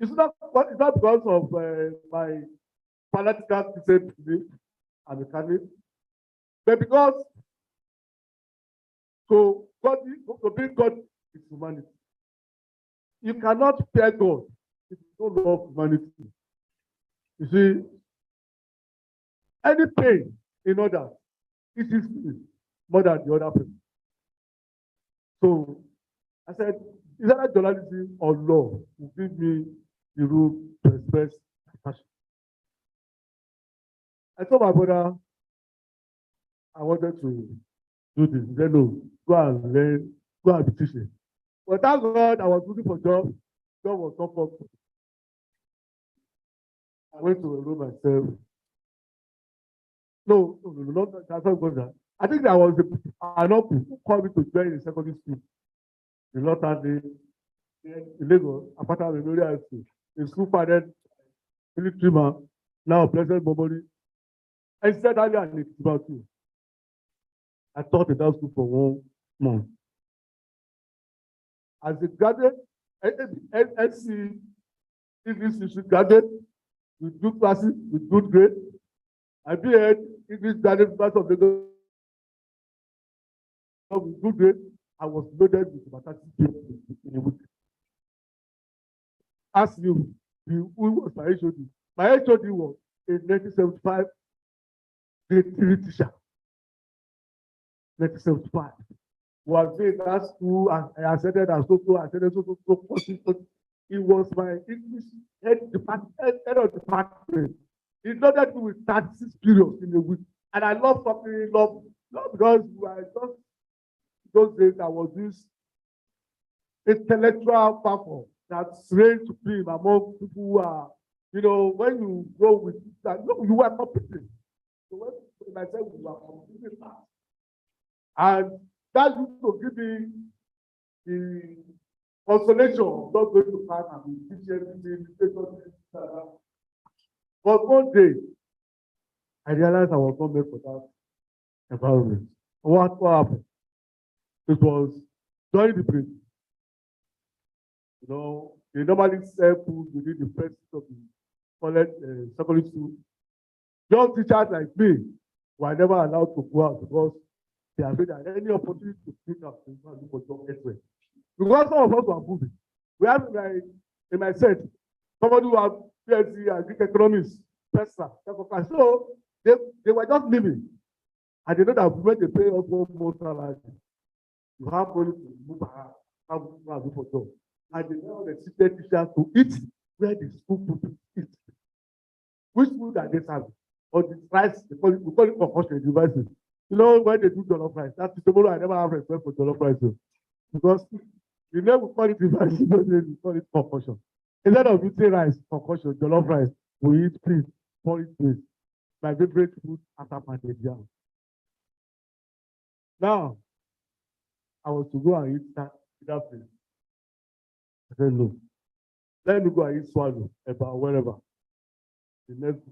it's not because of my fanatical Christian belief. I'm a Catholic, but because to be God is humanity. You cannot fear God if you don't love humanity. You see, any pain in others, it is more than the other person. So I said, is that duality or love will give me the room to express my passion? I told my brother I wanted to do this. He said, no, go and learn, go and be teaching. But thank God I was looking for job. Job was not possible. I went to enroll myself. No, not that's not good. I think there was an uncle who called me to join in secondary school. In Northern in Lagos, Apata Memorial High School. A school fathered military man, now President Boboli. I said earlier in about you. I taught in that school for 1 month. As a graduate, NC English Institute graduate with good classes, with good grade. I be head English graduate class of the with good grade. I was loaded with about 30 in a week. Ask you, who was my HOD? My HOD was a 1975 grade 3 teacher. 1975. Was in that school and I attended and so. It was my English head of department. It loaded me with 36 periods in a week. And I love something, not because I just those days I was this intellectual platform that's rare to be among people who are, when you go with that, you are competing. So when I said we were competing, and that used to give me the consolation of not going to class and teach everything. But one day, I realized I was not made for that environment. What happened? It was during the break. They normally sell food within the first of the college, secondary school. Young teachers like me were never allowed to go out because they are afraid that any opportunity to pick up the look for job elsewhere. Because some of us were moving. We have in my set, somebody who have PhD and Greek economics, professor. So they were just living. And they know that when they pay us more salary, you have money to move around, have to do for job. And they know the system teachers to eat where the school people eat. Which food are they serving? Or the rice, we call it concussion devices. When they do jollof rice, that's tomorrow I never have respect for jollof rice. Because we call it device, we call it concussion. Instead of eating rice, concussion, jollof rice, we eat please, porridge please. My favorite food after pancake jam. Now, I was to go and eat that place. I said, no. Let me go and eat swallow about wherever. The next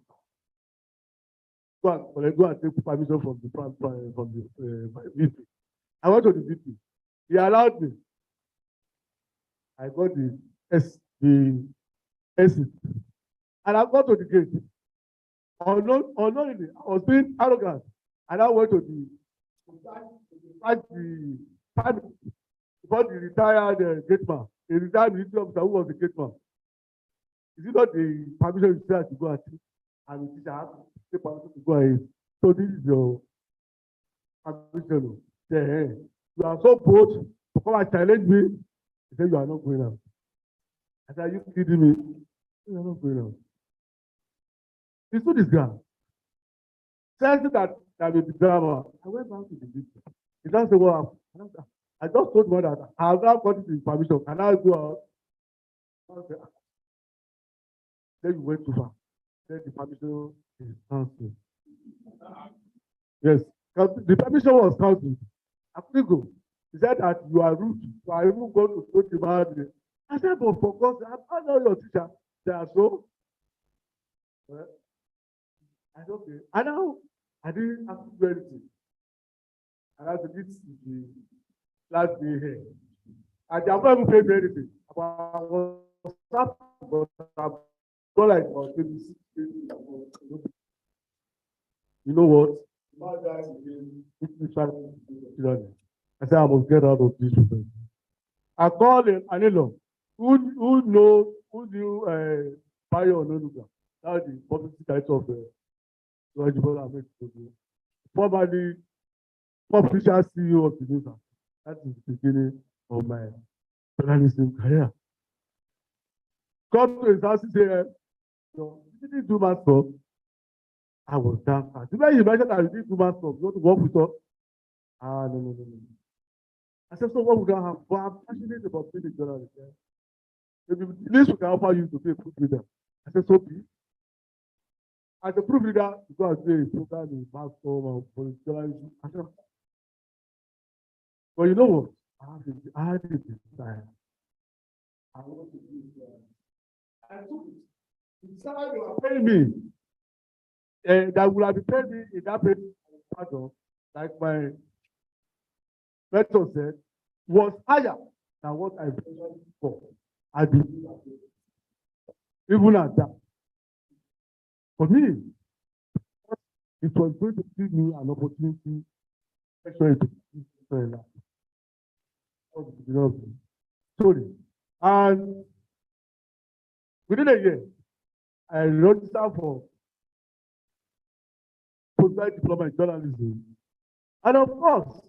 go and take permission from the VP. I went to the VP. He allowed me. I got the exit. And I got to the gate. Unknowingly, I was being arrogant. And I went to the before the retired gateman, a retired military officer who was the gateman. Is it not the permission you said to go and teach? And the teacher had to take permission to go and So this is your ambition. Say, hey, you are so bold to come and challenge me. He said, you are not going out. I said, are you kidding me? You are not going out. He stood his ground. Sensing that there will be drama, I went back to the video. He just said, well, I just told him that I have now got his permission. Can I go out? Then you went too far. Then the permission is cancelled. Yes, the permission was cancelled. I couldn't go. He said that you are rude. So I even go to coach about it. I said, but for God, I know your teacher. They are so. Well, I said, okay. And now I didn't have to do anything. And I said, this is the last day here. And they have not even paid me anything. But I was happy, but I'm not like about 26 days. You know what? I said, I must get out of this room. I called Anilo, who knew Bayo Ononuga. That's the publicity title of Rajibola Ahmed Tinubu. Formerly official CEO of the news. That is the beginning of my journalism career. Come to his house and say, no, you didn't do my stuff. I was down fast. When you mentioned that you didn't do my stuff, you want to work with us? No. I said, so what we can have? But I'm passionate about being a journalist. Maybe the least we can offer you to be a proof reader. I said, so be. As a proof reader, you go and do a program in mass form or for journalism. I said, but you know what? I had a desire. I want to do it. I took it. The salary you are paying me, that would have been paid me in that pay, like my mentor said, was higher than what I paid for. I did. Even at that. For me, it was going to give me an opportunity to story. And within a year, I registered for postgraduate diploma in journalism. And of course,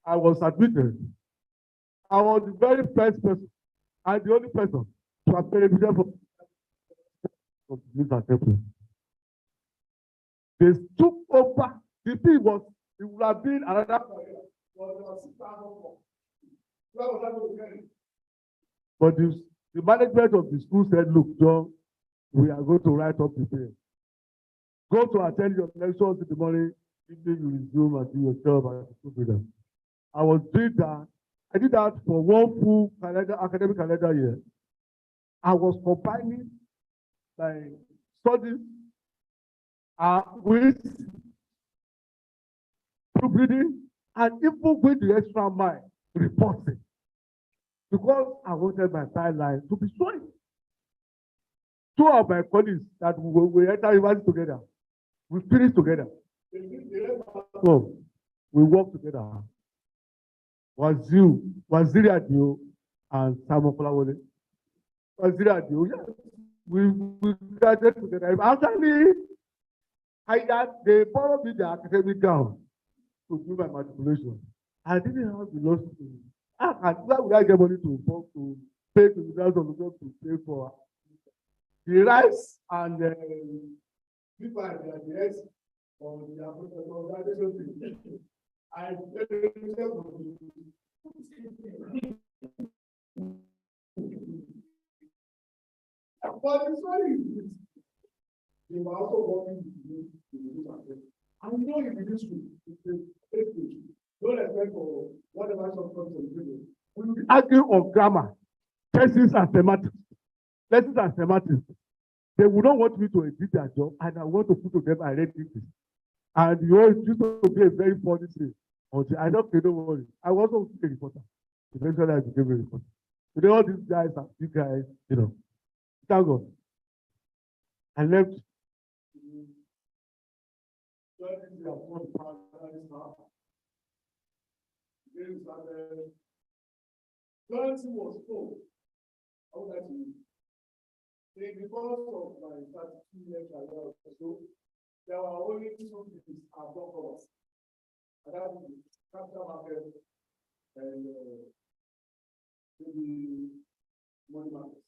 I was admitted. I was the very first person and the only person to have benefited from this assembly. They took over. The thing was, it would have been another. But the management of the school said, look, John, we are going to write up the thing. Go to attend your lectures in the morning, evening you resume and do your job as a school leader. I was doing that. I did that for one full academic calendar year. I was combining my studies with proofreading and even with the extra mile reporting. Because I wanted my timeline to be showing. Two of my colleagues that we enter university together, we finished together. So we work together. Waziri Adio and Samuel Kolawole. Waziri Adio, yes. We graduated together. Actually, they borrowed me the academic gown to do my matriculation. I didn't have the law school. Where would I get money to pay to the University of to pay for the rice and the rice on the organization? But it's very easy. They were also working with the and we know in the history, don't expect for whatever some comes to the we will be arguing on grammar, thesis and semantics, lessons and semantics. They would not want me to edit their job, and I want to put to them, I read this. And you know, it used to be a very funny thing. Until I don't worry. I was also a reporter. Eventually, I became a reporter. Today, all these guys are you guys, you know. Thank God. I left. Johnson was told, because of my 32 years career, so there were only two things I've done for us. And that is capital market and maybe money market.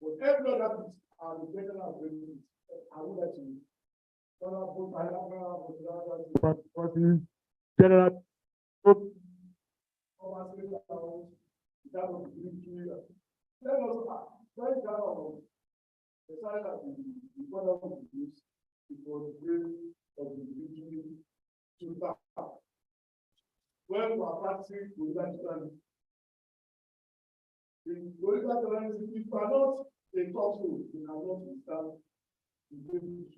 But every other piece are the general benefits. I would like to general that was let us very down the side that the father of the use it was the grace of the individual to start. When we are practicing religion, in religion, if you are not a top school, you cannot withstand the great.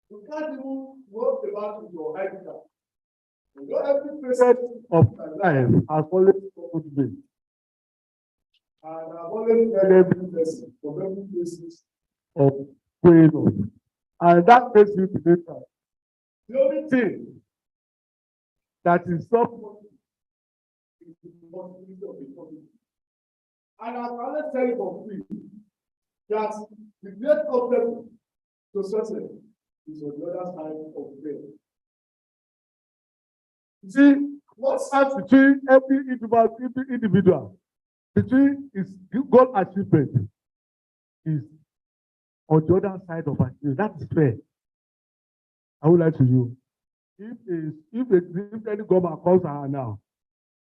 You can't even work about with your ID card. Every facet of my life has always told me. And I've always had every lesson from every basis of going on. And that makes me to make that. The only thing that is not is the possibility of the public. And I can only tell you for free that the great problem to success is on the other side of the bed. See, what stands between every individual between his goal achievement is on the other side of achievement. That is fair. I would like to you. If any government comes around now,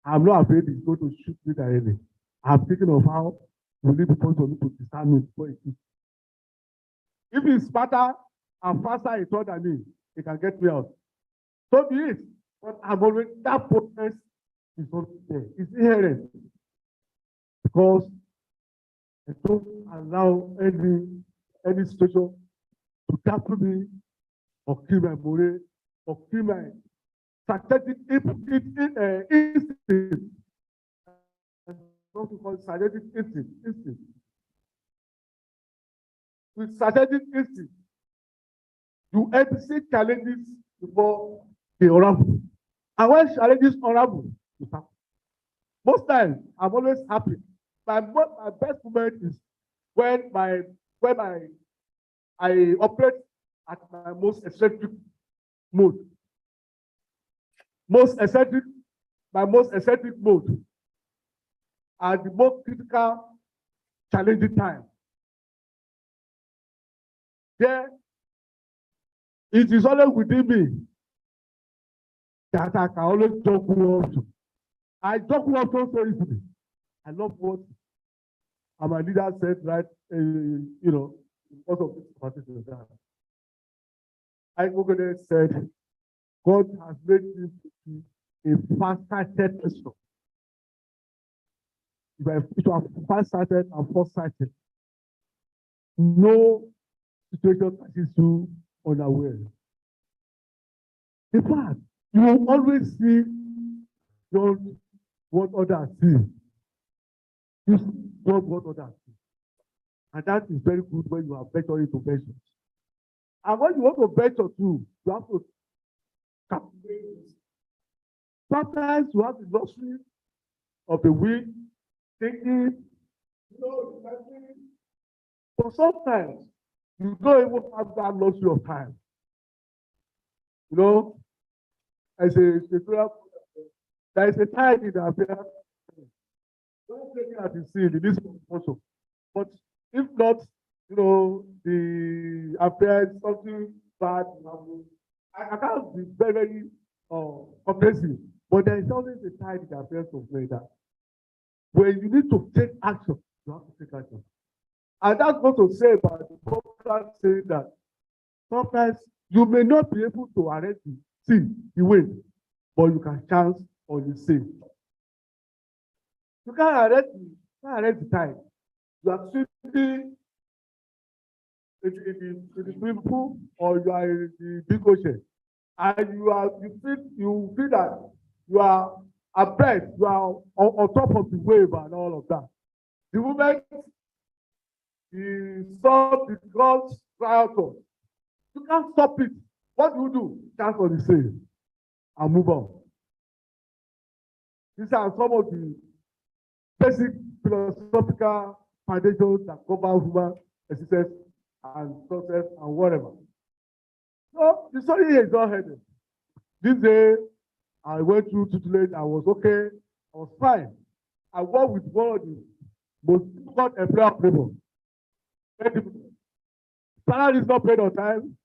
I'm not afraid he's going to shoot me directly. I'm thinking of how we need to point to me to discern me before it is. If he's smarter and faster in thought than me, he can get me out. So be it. But I'm always that process is not there. It's inherent. Because I don't allow any situation to tackle me or kill my morale or kill my strategic instinct. What we call strategic instinct. With strategic instinct, you anticipate challenges before they unravel. And when challenges unravel, you start. Most times, I'm always happy. My best moment is when I operate at my most eccentric mode. My most eccentric mode at the most critical, challenging time. There, it is always within me that I can always juggle up to. I juggle up so easily. I love what my leader said, right? Because of this particular. I said, God has made me to be a fast-sighted person. If you are fast-sighted and foresighted, no situation catches you unaware. In fact, you will always see what others see. You see what others see. And that is very good when you are venturing to venture. And when you want to venture too, you have to calculate. Sometimes you have the luxury of the wind, thinking, but sometimes you don't even have that luxury of time. As there is a time in the affair. Don't take it at the scene in this also. But if not, the affair is something bad. I can't be very comprehensive, but there is always a time in the affairs of that. When you need to take action, you have to take action. And that's what to say about the program saying that sometimes you may not be able to arrest the wind, but you can chance on the sea. You can't arrest the tide. You are swimming in the swimming pool or you are in the big ocean, and you feel that you are abreast, you are on top of the wave and all of that. The moment the storm becomes triathlon, you can't stop it. What do? Chance on the sea and move on. These are some of the basic philosophical foundations that cover human existence and success and whatever. So the story here is not headed. This day, I went through tutelage. I was okay. I was fine. I worked with one of the most difficult employer of labor. Very difficult. Salary is not paid on time.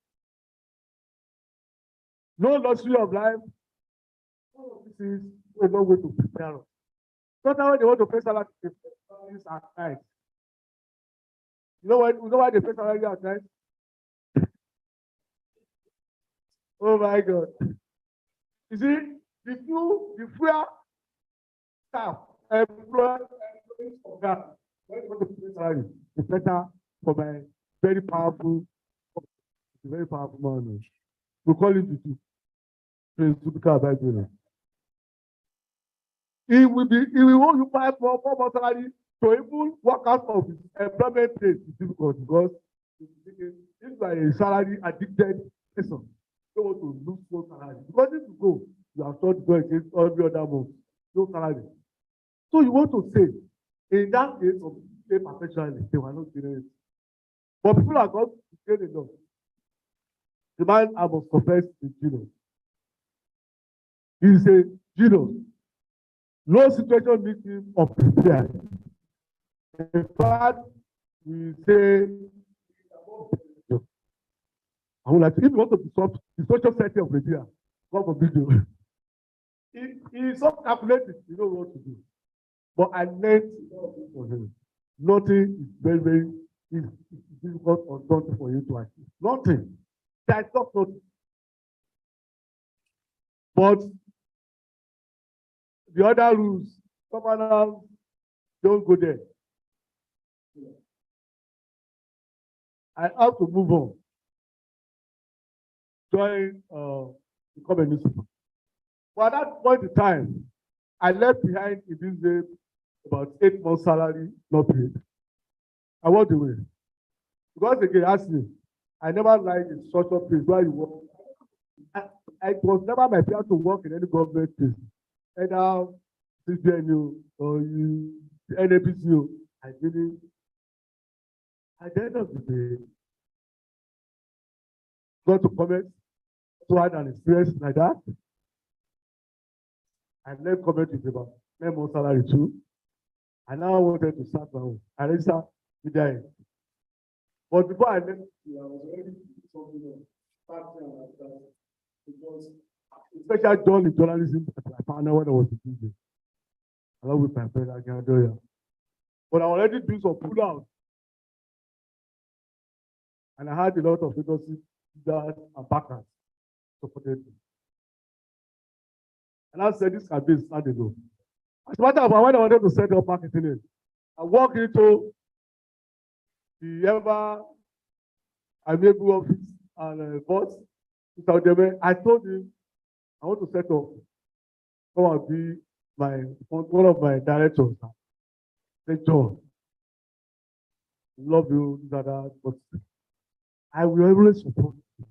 No luxury of life. All of this is a long way to prepare us. Sometimes when they want to pay salary, they pay salaries at night. You know why they pay salary at night? Oh my God. You see, the fewer staff, employees of that, when you want to pay salary, it's better for my very powerful man. We call him the two. He will want you 4 months salary to even work out of his employment days. It's difficult because it's like a salary addicted person. You don't want to lose no salary. Because if you go, you have thought to go against every other month, no salary. So you want to save. In that case of pay perpetually, they were not getting it. But people are not getting enough. The man I must confess is Gino. He said, Gino, no situation makes him unprepared. In fact, we say, I would like to, if you want to disrupt the social setting of Nigeria, God forbid you. He's so calculated, you know what to do. But I learned for him. Nothing is very difficult or daunting for you to achieve. Nothing. That's not nothing. But the other rules, governors don't go there. I have to move on. Join become a newspaper. But at that point in time, I left behind in this day about 8 months salary not paid. I walked away. Because again, ask me, I never liked the social place where you work. It was never my plan to work in any government place. Either CPNU or NAPCO. I didn't. At the end of the day, got to comment to had an experience like that. I left comment with about 9 months salary too. I now wanted to start my own. I registered with the But before I left, I was already something else. Because especially done in journalism, I found out when I was in business. Along with my friend Agandoya. But I already do some pull out. And I had a lot of agencies and backers supported me. And I said this can be started though. As a matter of fact, when I wanted to set up marketing, I walked into the ever amiable office and boss, Mr. Odeme. I told him I want to set up, come and be one of my directors. Say, John, love you, that, but I will always support you.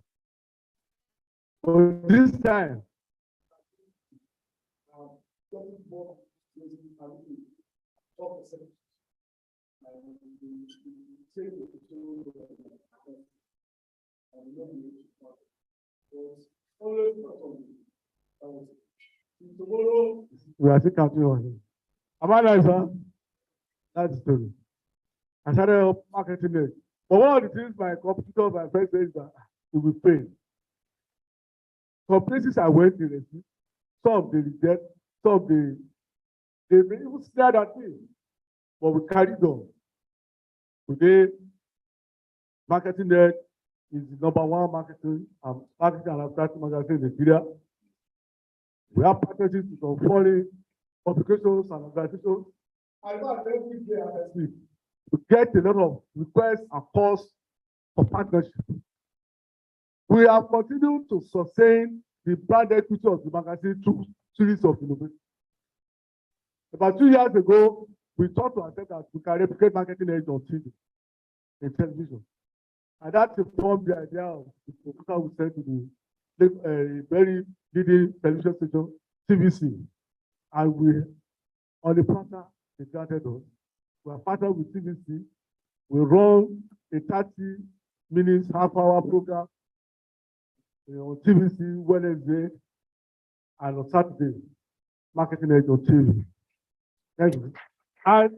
But this time, we are still counting on him. Am I right, sir? That's the story. I started up marketing it. But one of the things my competitor, my friend says that it will pay. Some places I went to, some they reject, some they may even stare at me. But we carried on. Today, Marketing Net is the #1 marketing and advertising magazine in Nigeria. We have partnerships with some foreign publications and organizations. I know every day as I speak, we get a lot of requests and calls for partnership. We have continued to sustain the brand equity of the magazine through series of innovations. About 2 years ago, we thought to ourselves that we can replicate Marketing Edge on TV, in television. And that informed the idea of the proposal we sent to the very leading television station, TVC. And we, on the partner, they granted us. We are partnered with TVC. We run a 30 minutes, half-hour program on TVC Wednesday and on Saturday, Marketing Edge on TV. Thank you. And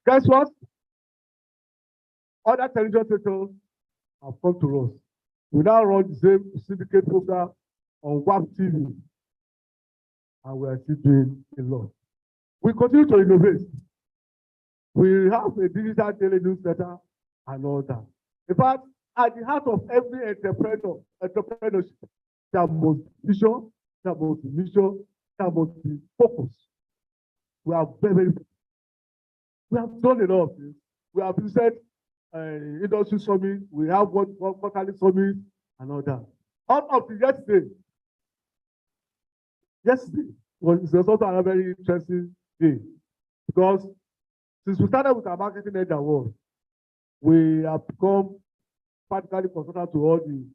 guess what? Other television stations have come to us. We now run the same syndicate program on WAP TV, and we are still doing a lot. We continue to innovate. We have a digital daily newsletter and all that. In fact, at the heart of every entrepreneurship, there must be vision, there must be mission, there must be focus. We are we have done a lot of things. We have visited industry summit, we have one quarterly summit and all that. Up to yesterday was also another very interesting day, because since we started with our Marketing Edge award, we have become practically consultant to all the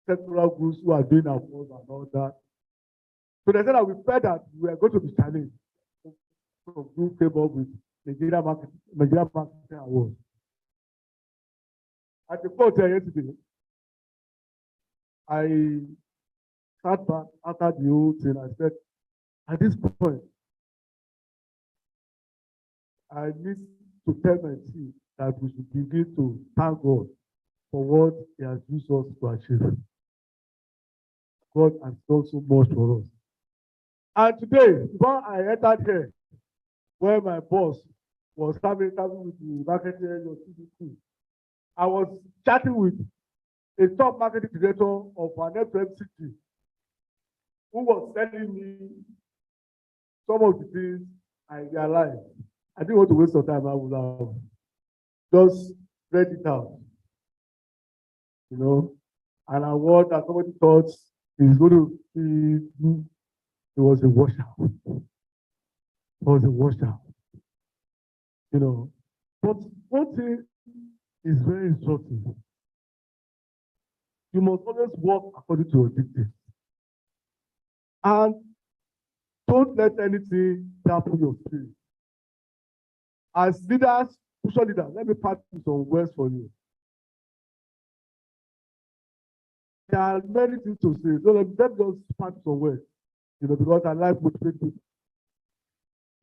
sectoral groups who are doing awards and all that. So they said that we felt that we are going to be challenged to do favor with Nigeria Marketing Award. At the court yesterday, I sat back after the whole thing. I said, at this point, I need to tell my team that we should begin to thank God for what He has used us to achieve. God has done so much for us. And today, before I entered here, where my boss was having with the marketing of CDC, I was chatting with a top marketing director of an FMCG who was telling me some of the things I realized. I didn't want to waste some time. I would have just read it out. You know, an award that somebody thought is going to be, it was a washout. It was a washout. You know, but one thing is very instructive. You must always work according to your dictates. And don't let anything dampen your spirit. As leaders, social leaders, let me pass some words for you. There are many things to say. So let me just pass some words, you know, because I like motivating people.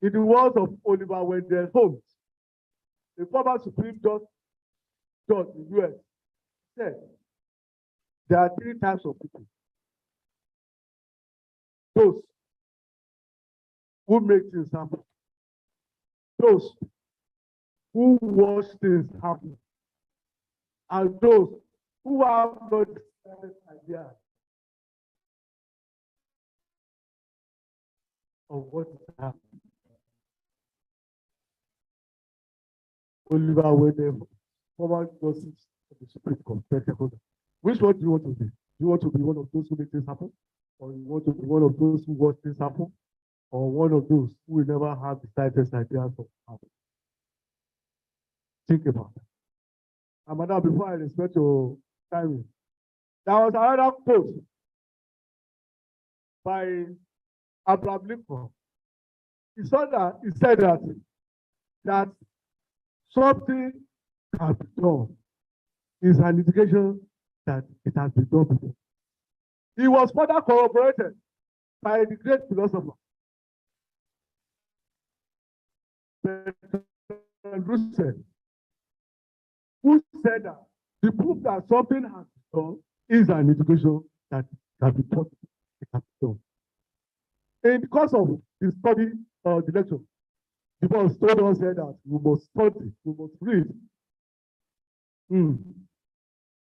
In the words of Oliver Wendell Holmes, the former Supreme Judge in the US, said, there are three types of people. Those who make things happen. Those who watch things happen. And those who have not decided idea of what is happening. Oliver Wendell, former justice of the Supreme Court. Which one do you want to be? Do you want to be one of those who make things happen? Or you want to be one of those who watch things happen? Or one of those who will never have the slightest idea of happen? Think about it. And madam, before I respect your timing, there was another quote by Abraham Lincoln. He said that something can be done is an indication that it has been done before. He was further corroborated by the great philosopher Bertrand Russell, who said that the proof that something has been done is an indication that it can be possible. It can be done. In the course of the study of the lecture, the boss told us here that we must study, we must read.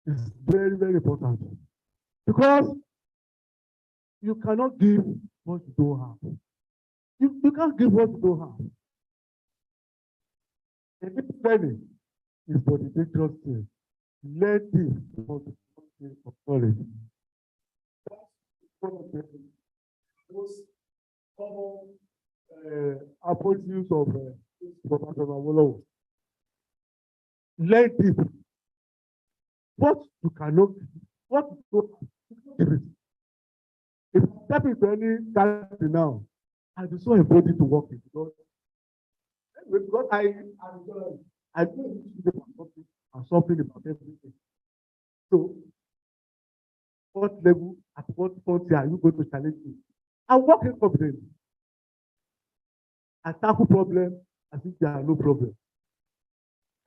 It's very, very important. Because you cannot give what you don't have. You can't give what you don't have. A little penny is for the dangerous thing. Let it for the thing of knowledge. That's one of the most common approaches of Professor Awolowo. Let it. What you cannot give, what you don't give it. If you step into any country now, I just saw a body to work in because I know something about everything. So what level, at what frontier are you going to challenge me? I work in confidence. I tackle problems as if there are no problems.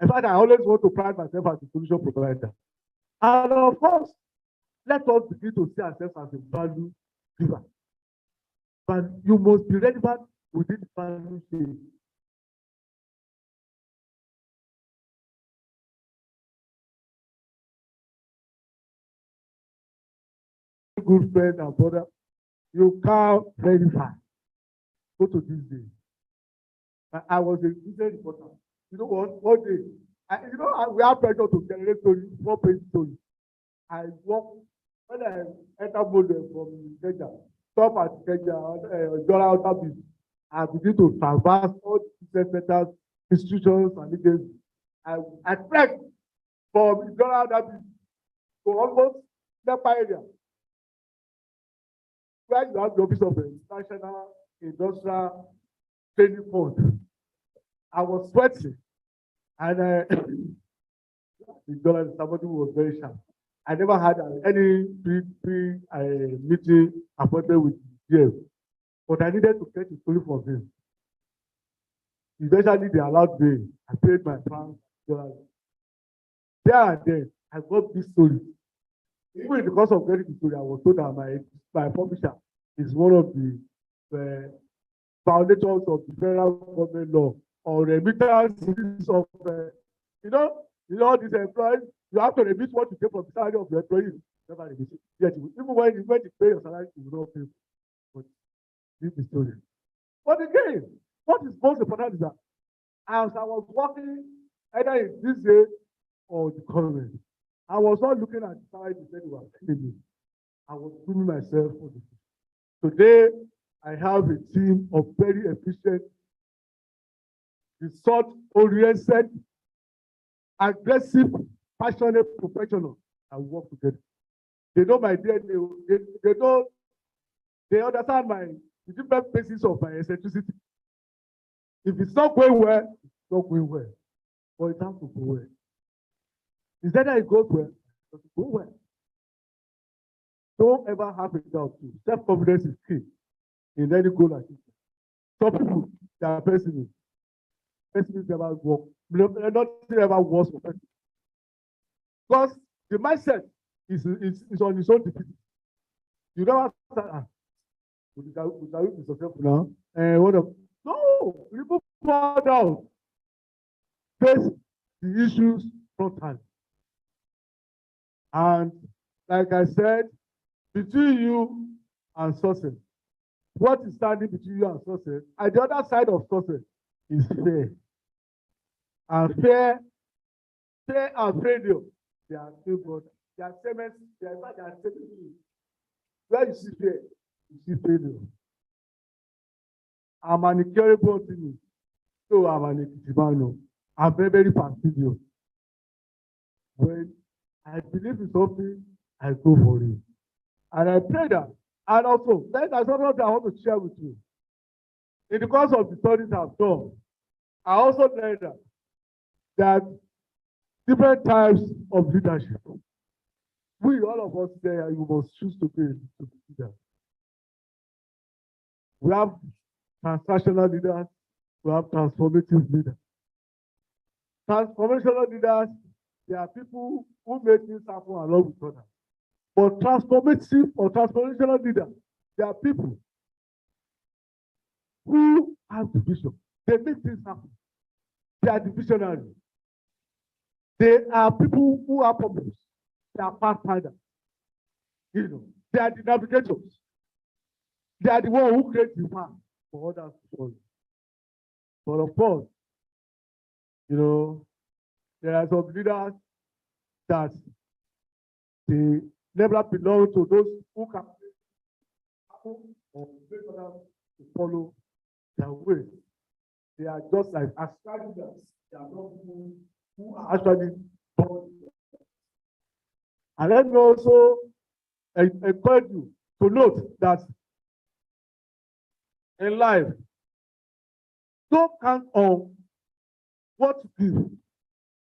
In fact, I always want to pride myself as a solution provider. And of course, let us begin to see ourselves as a value giver. But you must be relevant within the value chain. Good friend and brother, you can't verify. Go to this day. I was a business reporter. You know what? One day, we have pressure to generate stories, 4-page stories. I work when I enter model from Kenya, stop at Kenya, Dollar Outer Beach. I begin to traverse all the business centers, institutions, and agencies. I trek from Dollar Outer Beach to almost Nepa area, where you have the office of the National Industrial Training Fund. I was sweating, and the dollar somebody was very sharp. I never had any meeting appointment with GM, but I needed to get a story from him. Eventually, they allowed me. I paid my pounds, dollars. There and then, I got this story. Even because of getting the story, I was told that my publisher is one of the foundations of the federal government law or remittance of these employees. You have to remit what you get from the salary of your employees. Never remit it. Yet, even when you pay your salary, you will not pay. But this is the story. But again, what is most important is that as I was working either in this day or the government, I was not looking at the salary the said was paying me. I was proving myself for the future. Today, I have a team of very efficient, result-oriented, aggressive, passionate professionals that work together. They know my DNA. They understand the different phases of my eccentricity. If it's not going well, it's not going well. But it has to go well. Instead that it goes well, it has to go well. Don't ever have a doubt. Self-confidence is key in any goal achievement. Some people, they are pessimists. Pessimists never work. Nothing ever works for pessimists. Because the mindset is on its own defeat. You never start, we can be successful now. No, you go far down. Face the issues frontally. And like I said, between you and success, what is standing between you and success, at the other side of success is fear. And fear and failure, they are still brothers. They are same. They are same. Where you see fear, you see failure. I'm an incurable optimist. So I'm an Ekitibano. I'm very, very fastidious. When I believe in something, I go for it. And I pray that. And also, there's something I want to share with you. In the course of the studies I've done, I also learned that different types of leadership. We, all of us there, you must choose to be leaders. We have transactional leaders, we have transformative leaders. Transformational leaders, they are people who make things happen along with others. But transformative or transformational leaders, they are people who have the vision. They make things happen. They are the visionaries. They are people who are purpose. They are pathfinders. They are the navigators. They are the ones who create the path for others to follow. But of course, there are some leaders that they never belong to those who can or make others to follow their way. They are just like astrologers. They are not people who are actually born. And let me also encourage you to note that in life, don't count on what to give.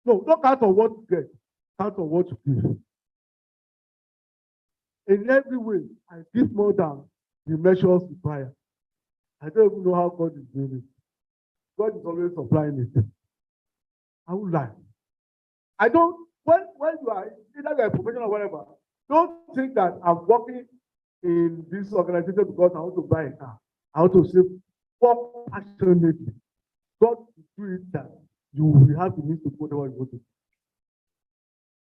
No, don't count on what to get. Count on what to give. in every way, I give more than the measures required. I don't even know how God is doing it. God is always supplying it. I will lie. I don't, when you are, either you are a professional or whatever, don't think that I'm working in this organization because I want to buy a car. I want to save. Work passionately. God will do it that you will have the means to do whatever you want to do.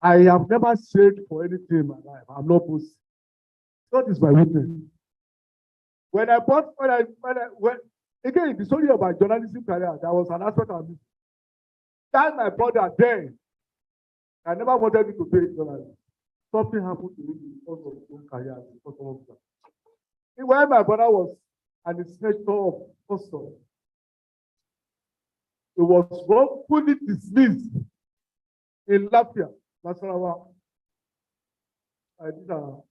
I have never saved for anything in my life. I'm not boasting. God is my witness. When I bought, again, the story of my journalism career, there was an aspect of this. That my brother then, I never wanted him to pay journalism. Something happened to me because of his own career. Because of that. When my brother was an inspector of customs, it was wrongfully dismissed in Latvia, Nasarawa. I did our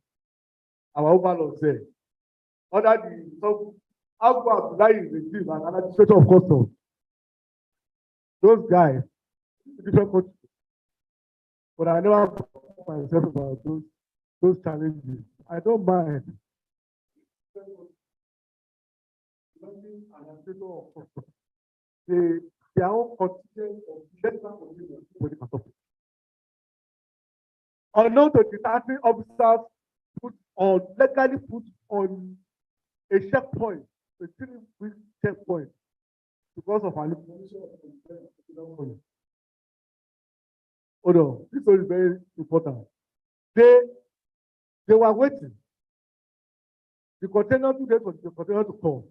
overlord there. Under the so Abu Abdullahi regime and an administrator of customs. Those guys, different countries. But I never put myself about those challenges. I don't mind. Their own contingent of legal unknown to the starting officers legally put on a checkpoint, a 3-week checkpoint, because of an information of oh no, this one is very important. They were waiting. The container 2 days for the container to come.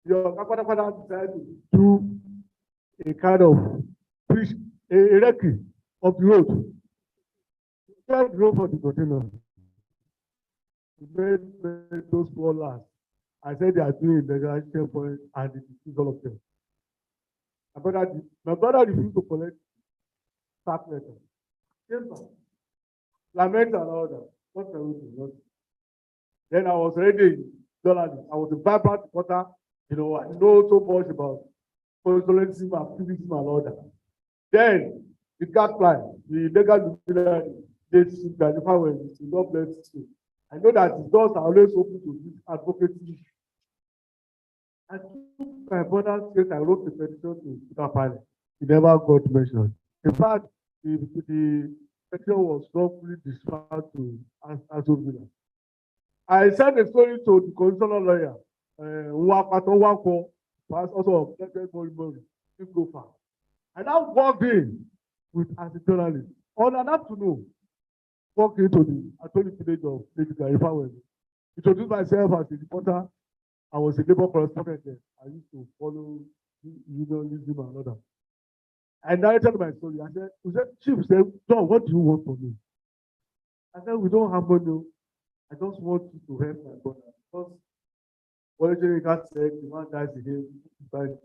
Your grandfather decided to do a kind of push, a recce of the road. Just road for the container. Made those poor lads. I said they are doing illegal checkpoint and it is all of them. My brother refused to collect sack letter. Lament and all that. What can we do? Then I was ready journalist. I was a vibrant reporter. I know so much about consulency, activism, and all that. Then the gadfly, the legal luminary, they identify when it's not blessed. I know that the doors are always open to this advocacy. I took my brother's case, I wrote a petition to Peter Pilot. He never got mentioned. In fact, the petition was wrongfully dispatched to Aston Villa. I sent a story to the constitutional lawyer, Nwakato, also of go far. I now walked in as a journalist on an afternoon. Walked into the attorney village of Lady Garifa. Introduced myself as a reporter. I was a labor correspondent there. I used to follow unionism and all that. I narrated my story. I said, Chief said, John, what do you want from me? I said, we don't have money. I just want you to help my brother. Because what the God said, the man dies again, that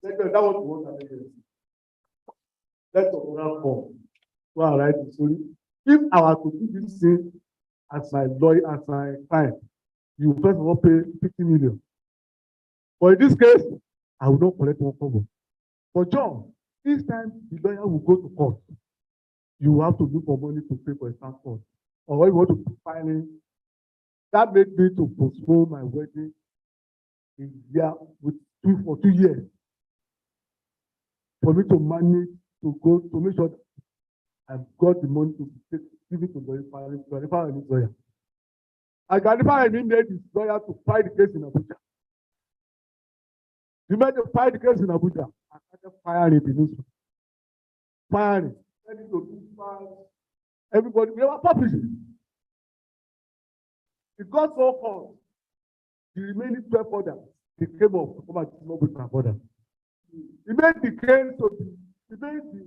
was what I did. Let the owner come. Go and write the story. If I were to do this thing as my lawyer, as my client, you first of all pay 50 million. But in this case, I will not collect one cover. But John, each time the lawyer will go to court, you have to look for money to pay for a transport. Or when you want to put filing, that made me to postpone my wedding for 2 years. For me to manage to go to make sure I've got the money to give it to Garifa and his lawyer. And Garifa and him made his lawyer to fight the case in Abuja. He made to fight the case in Abuja. I started firing the newspaper. Firing. Everybody, we never published it. It got so hot. The remaining 12 others, they came up to come and team up with my brother. He made the case to he made the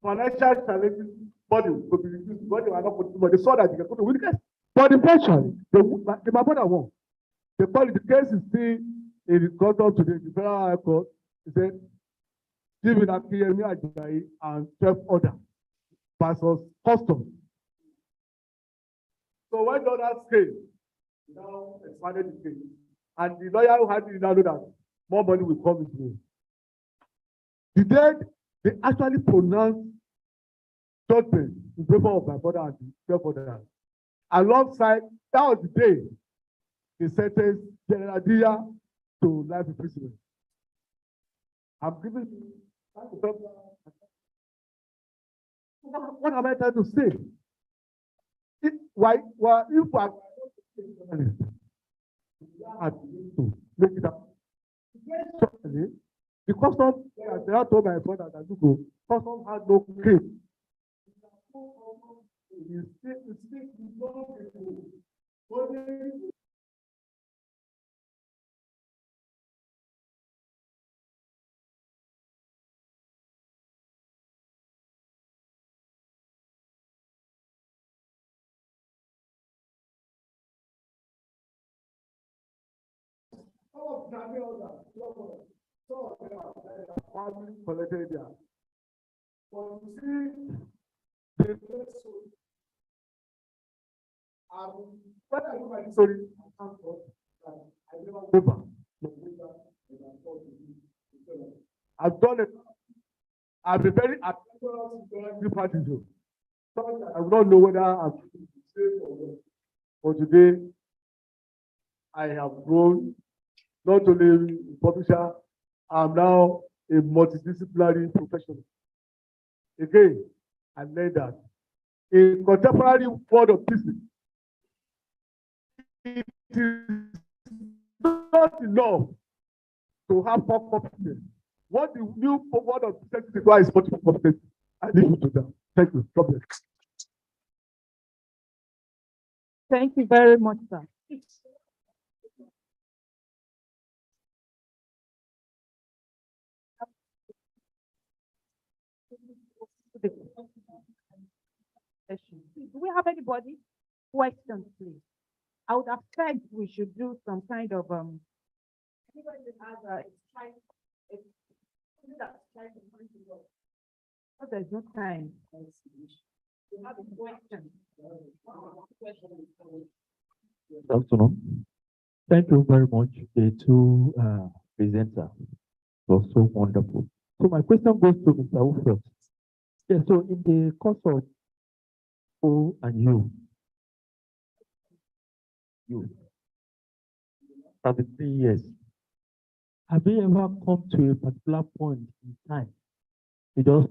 financial challenges body to be reduced. Body were not putting money. They saw that they could win the case. But eventually, my brother won. They called it, the case is still in the court of today, the Federal High Court. He said, Stephen Akiyemi Ajayi and 12 others versus customs. So when the others came, now expanded the case. And the lawyer who had it now know that more money will come his way. The day they actually pronounced judgment in favor of my brother and the 12 others. alongside, that was the day they sentenced General Dia to life imprisonment. I'm giving what am I trying to say? If I to make it up. The custom, I told my brother that you go, custom had no claim. Collected there. But you see, when I do my story, I never go back. I've done it. I've been very active parties. I will not know whether I'm safe or not. But today, I have grown not only a publisher, I'm now a multidisciplinary professional. Again, I learned that in contemporary world of business, it is not enough to have core competence. What the new world of business requires is multiple competence. I leave you to that. Thank you. God bless. Thank you very much, sir. Do we have anybody? Questions, please. I would have said we should do some kind of anybody that has but there's no time. You have a question. Good afternoon. Thank you very much, the two presenters. It was so wonderful. So my question goes to Mr. Ufeld. Yeah, so in the course of O and you, 33 years, have you ever come to a particular point in time? You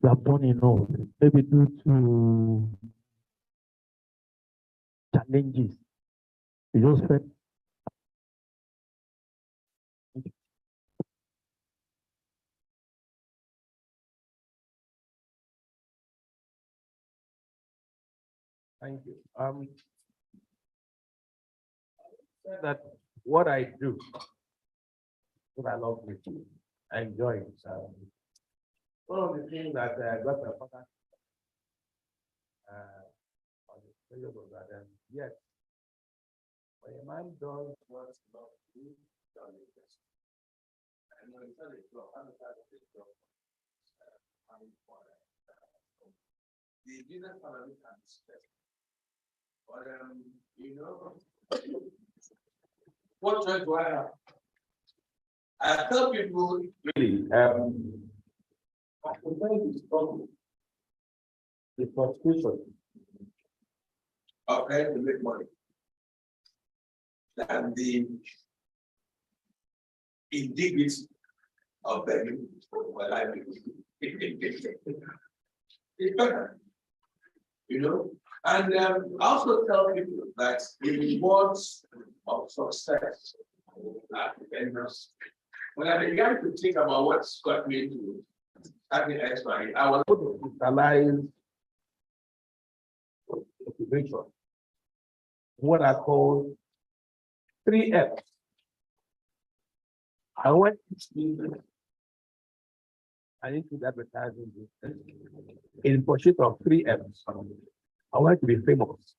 have done enough, maybe due to challenges. You just felt. Thank you. That what I do, what I love to do, I enjoy it. One of the things that got my father on the period was that yes, when a man does what he loves to do, and when it's not a job, I'm not a job. The business family can be stressed. But you know, what choice do I have? I tell people really, the frustration of trying to make money than the indignity of begging for livelihood. It's better, you know. And I also tell people that the rewards of success are tremendous. When I began to think about what's got me to having extra, I was able to utilize motivation, what I call 3 F's. I went into advertising business in pursuit of 3 F's. I want to be famous.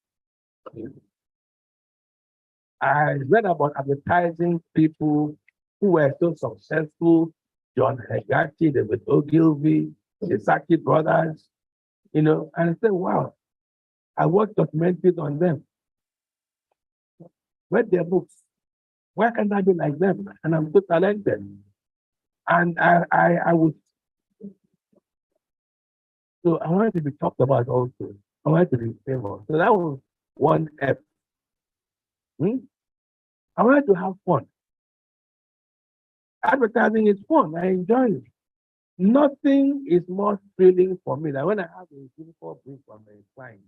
I read about advertising people who were so successful, John Haggerty, David Ogilvy, the Saki brothers, you know, and I said, wow, I watched documentaries on them, read their books. Why can't I be like them? And I'm so talented. And I was, so I wanted to be talked about also. I wanted to be famous. So that was one F. Hmm? I wanted to have fun. Advertising is fun. I enjoy it. Nothing is more thrilling for me than when I have a simple brief from a client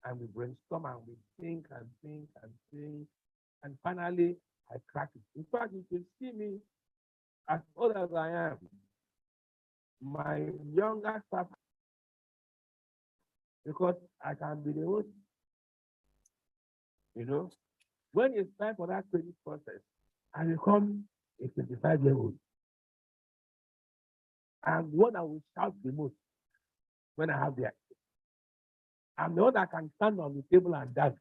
and we brainstorm and we think and think and think. And finally, I crack it. In fact, you can see me as old as I am. My younger staff, because I can be the host, you know, when it's time for that credit process, I become a 25-year-old. I'm the one that will shout the most when I have the access. I'm the one that can stand on the table and dance.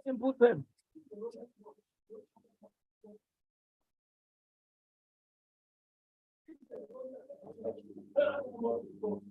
Simple thing. No, no.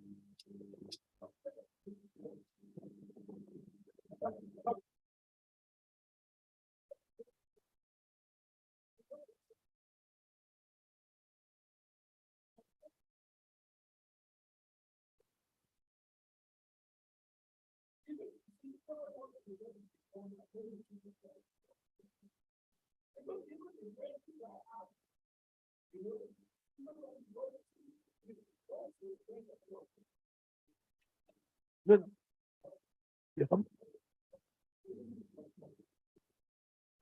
Yes,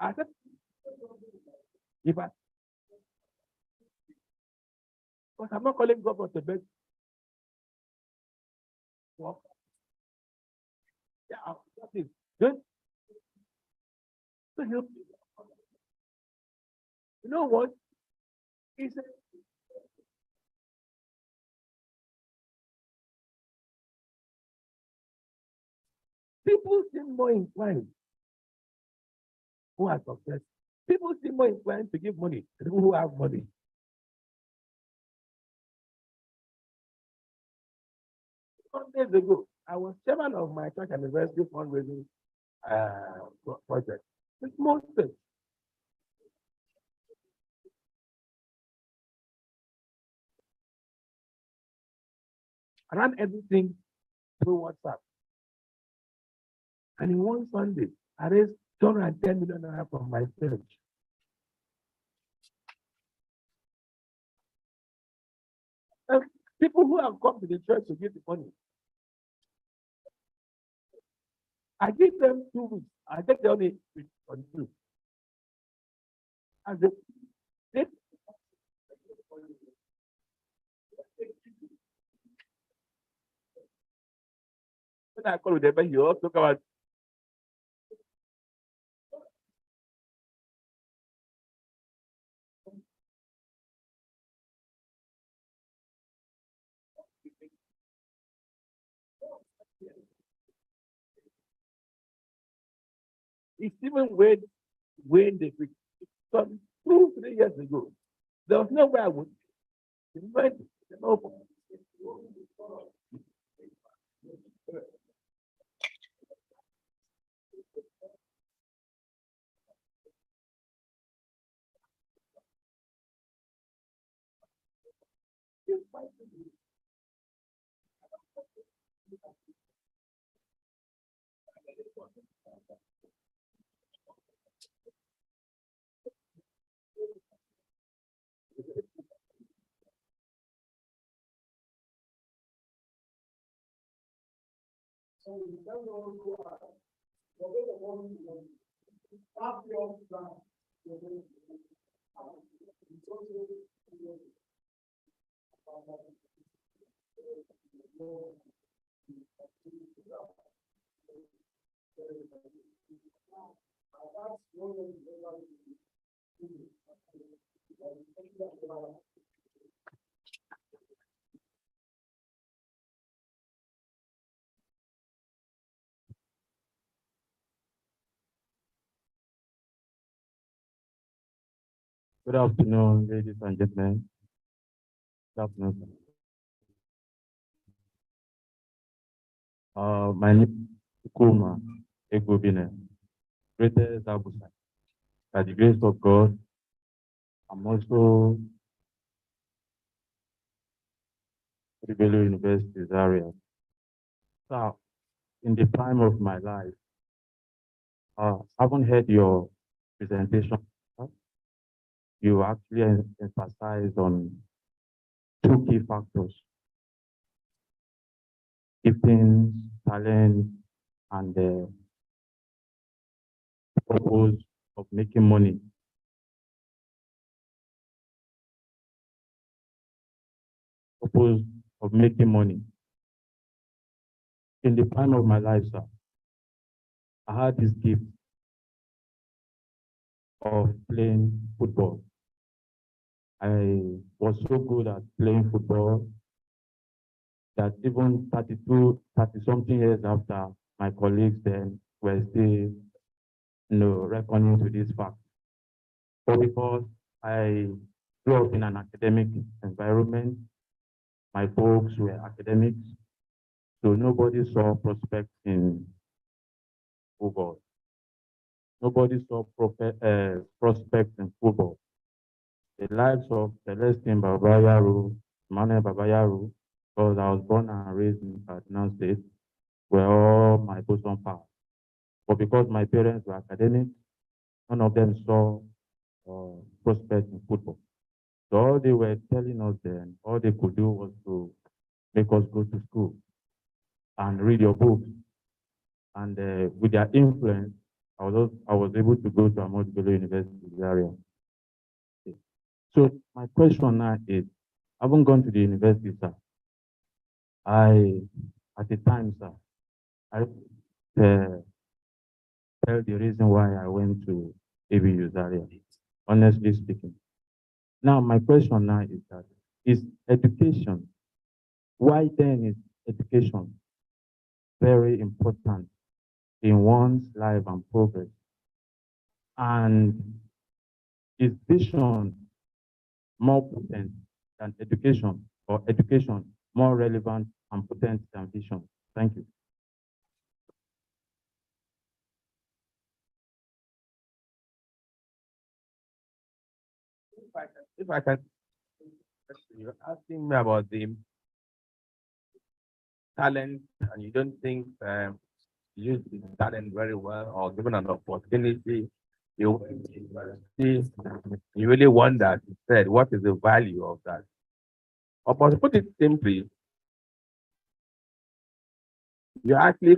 I said, if I, because I'm not calling government to beg for, yeah, that is, don't, so you know what? It's a, people seem more inclined who are success. People seem more inclined to give money to people who have money. Some days ago, I was chairman of my church anniversary fundraising project. It's most things. I ran everything through WhatsApp. And in one Sunday, I raised 210 million naira from my church. And people who have come to the church to give the money, I give them 2 weeks. I take the money on 2. And they when I call with them, you also come out. It's even when they some 2-3 years ago, there was no way I would invent no. Good afternoon, ladies and gentlemen. Good afternoon, sir. My name is Kuma Egobine, greatest Abusa. By the grace of God, I'm also Ribelo University's area. So, in the prime of my life, I haven't heard your presentation. You actually emphasized on two key factors: giftings, talent, and the purpose of making money. Purpose of making money. In the prime of my life, sir, I had this gift of playing football. I was so good at playing football that even 30-something years after, my colleagues then were still, reckoning to this fact. But because I grew up in an academic environment, my folks were academics, so nobody saw prospects in football. Nobody saw prospects in football. The likes of Celestine Babayaro, Emmanuel Babayaro, because I was born and raised in Kaduna State, were all my bosom pals. But because my parents were academics, none of them saw prospects in football. So all they were telling us then, all they could do was to make us go to school and read your books. And with their influence, I was able to go to Ahmadu Bello University area. So my question now is, I haven't gone to the university, sir. At the time, sir, I tell the reason why I went to ABU Zaria, honestly speaking. Now, my question now is that, is education, why then is education very important in one's life and progress? And is vision more potent than education, or education more relevant and potent than vision? Thank you. If I can, you're asking me about the talent, and you don't think use the talent very well, or given an opportunity, you see, you really wonder instead, what is the value of that? Or to put it simply, you actually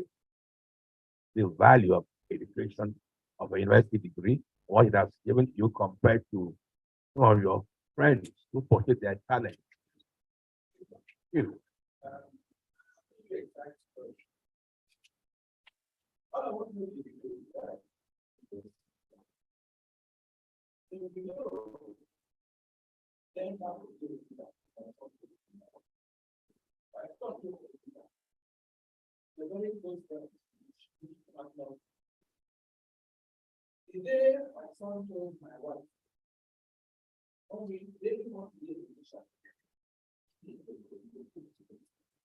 the value of education of a university degree, what it has given you compared to some of your friends who pursue their talent. You. The day my son told my wife, "Oh, we really want to be a musician."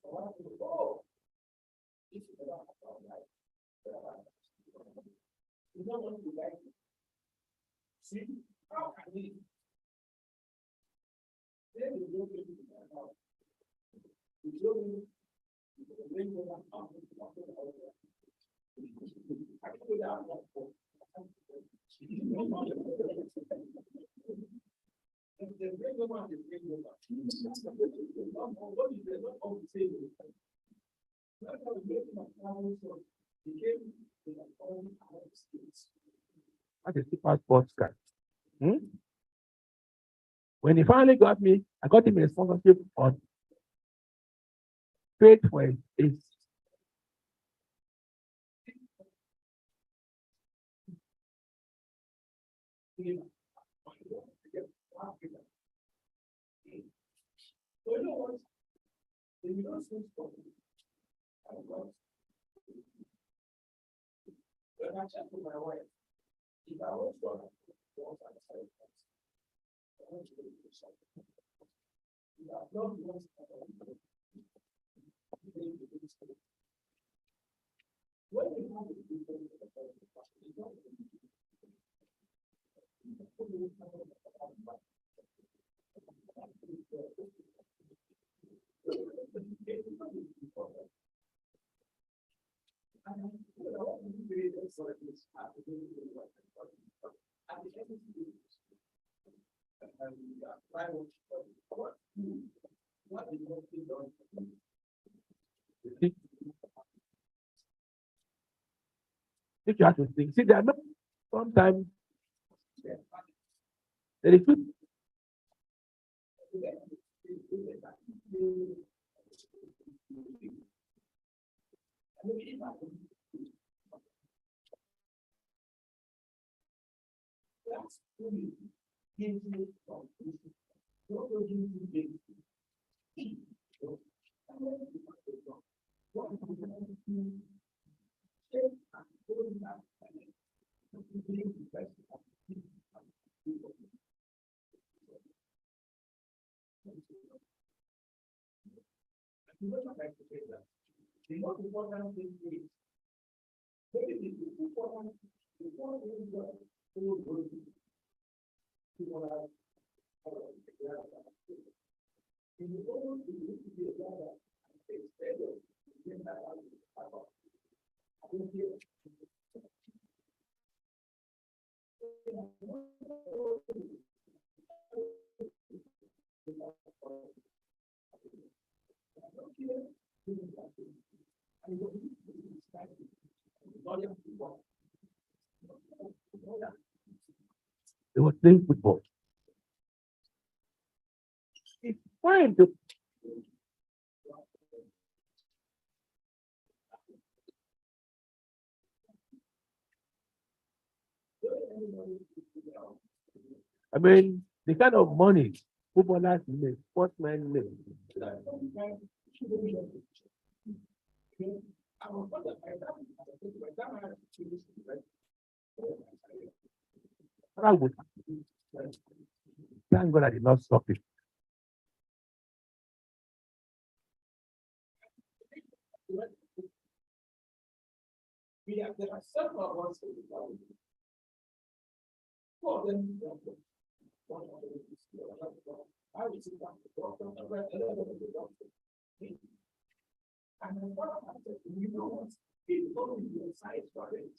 I want to go, "Oh, this is about our life." You don't want to like it. See, how can we? Then you go to my house. You go to the window and come to the house. I go down that phone. That is the passport card. When he finally got me, I got him a sponsorship on paid for his So you know what? If you don't switch from when I chat to my wife, if I was gonna See, if you have to think, see, there are no sometimes there is good. They were playing football. It's fine to I mean, the kind of money footballers make, sportsmen make. I would thank God I did not stop it. There are several ones. And what happened, you know, it's only the size for it.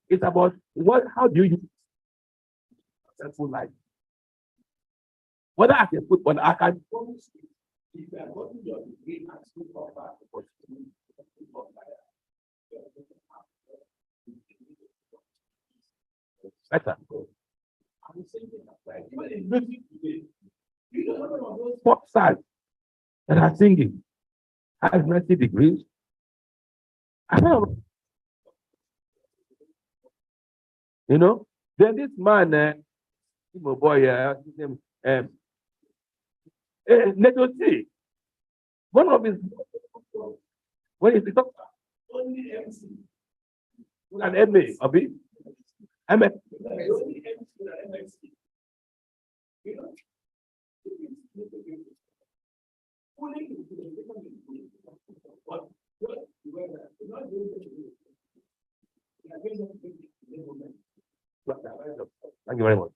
It's about what, how do you successful life? Whether I can put what I can promise you, if you are going to your degree and school of art, better. I'm saying that even in music today, you know one of those pop stars that are singing has 90 degrees. I know. You know, then this man, my boy, his name, Neto C. One of his, when is the top? Only MC. An MA, Abi. MA. Only MC and MXC. You know? Thank you very much.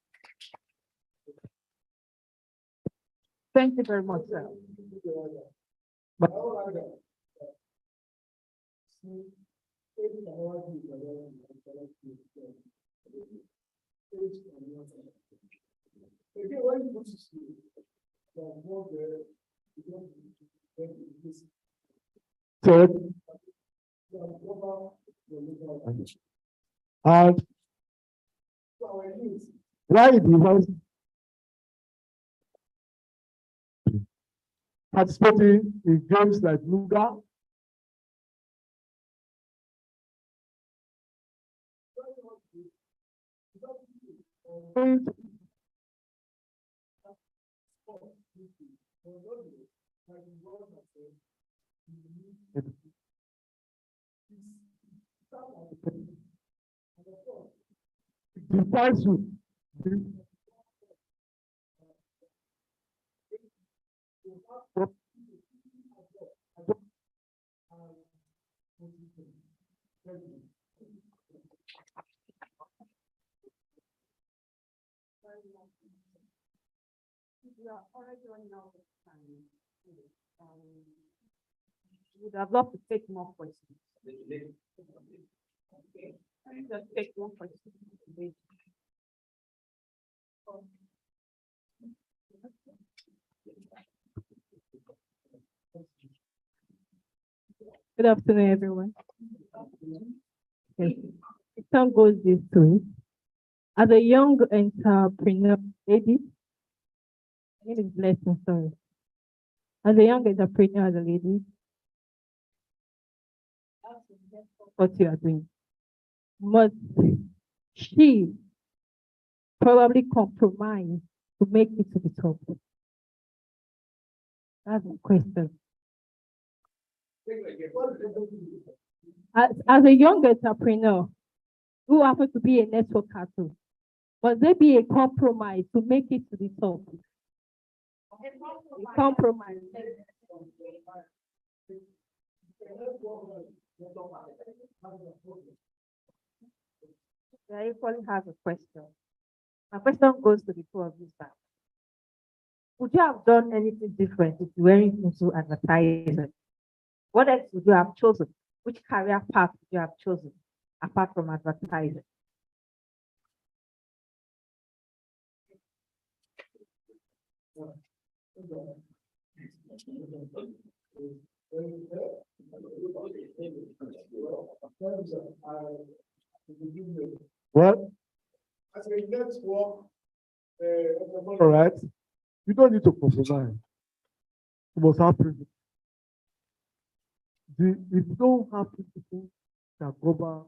Thank you very much, sir. So, and why it was participating in games like Luga. Defines you. We are already running out of time. Would have loved to take more questions. Just take one question. Good afternoon, everyone. Yes. The song goes this way. As a young entrepreneur lady, my name is Blessing, sorry. As a young entrepreneur, as a lady, what you are doing, must she probably compromise to make it to the top? That's the question. As a young entrepreneur who happens to be a networker too, must there be a compromise to make it to the top? A compromise. I equally have a question. My question goes to the two of you, sir. Would you have done anything different if you went into advertising? What else would you have chosen? Which career path would you have chosen apart from advertising? Well, as a network, all right, you don't need to compromise. You must have principles. If you don't have principles that govern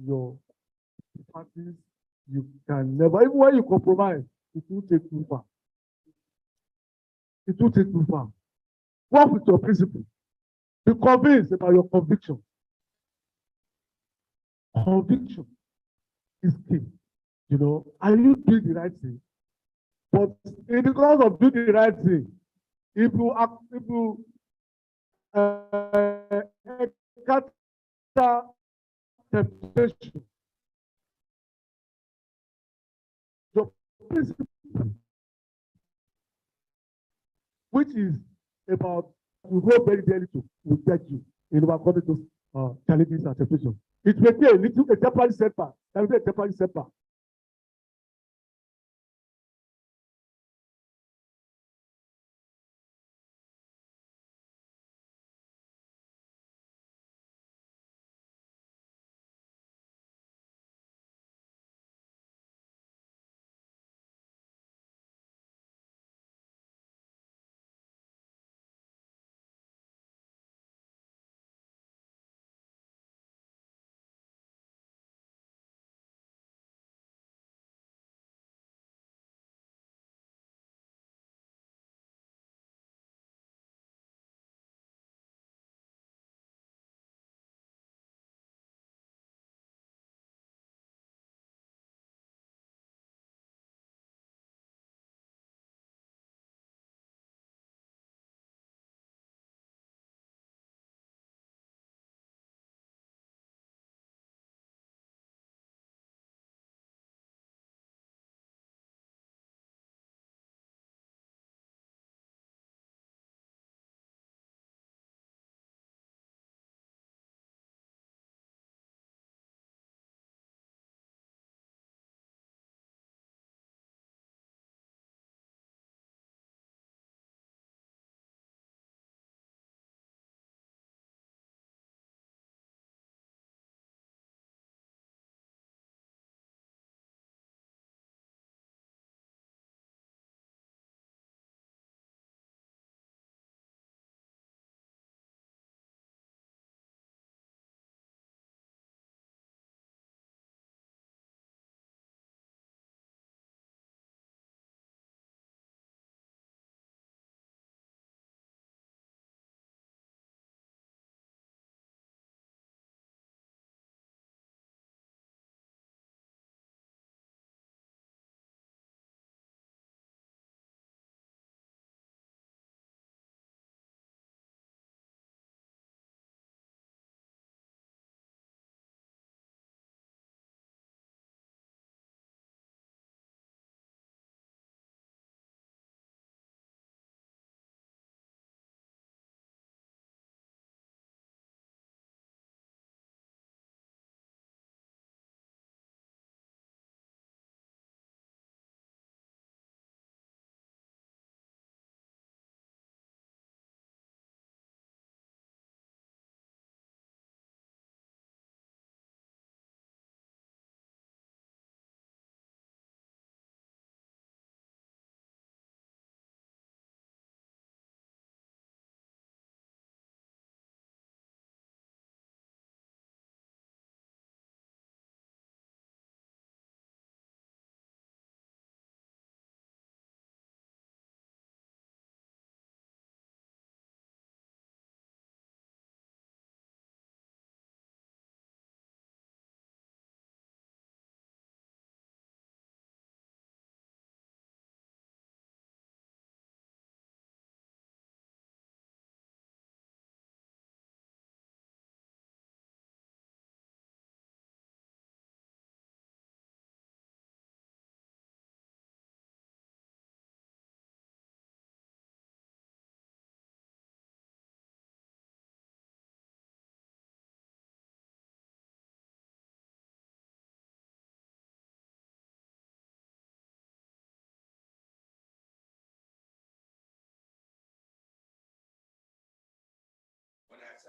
your parties, you can never, even when you compromise, it will take you far. It will take you far. Work with your principles. Be convinced about your conviction. Conviction is key. You know, are you doing the right thing? But because of doing the right thing, if you encounter temptation, your principle, which is about you hold very dearly to, will take you in overcoming those challenges and temptations. It may be a temporary setback. That will be a temporary setback.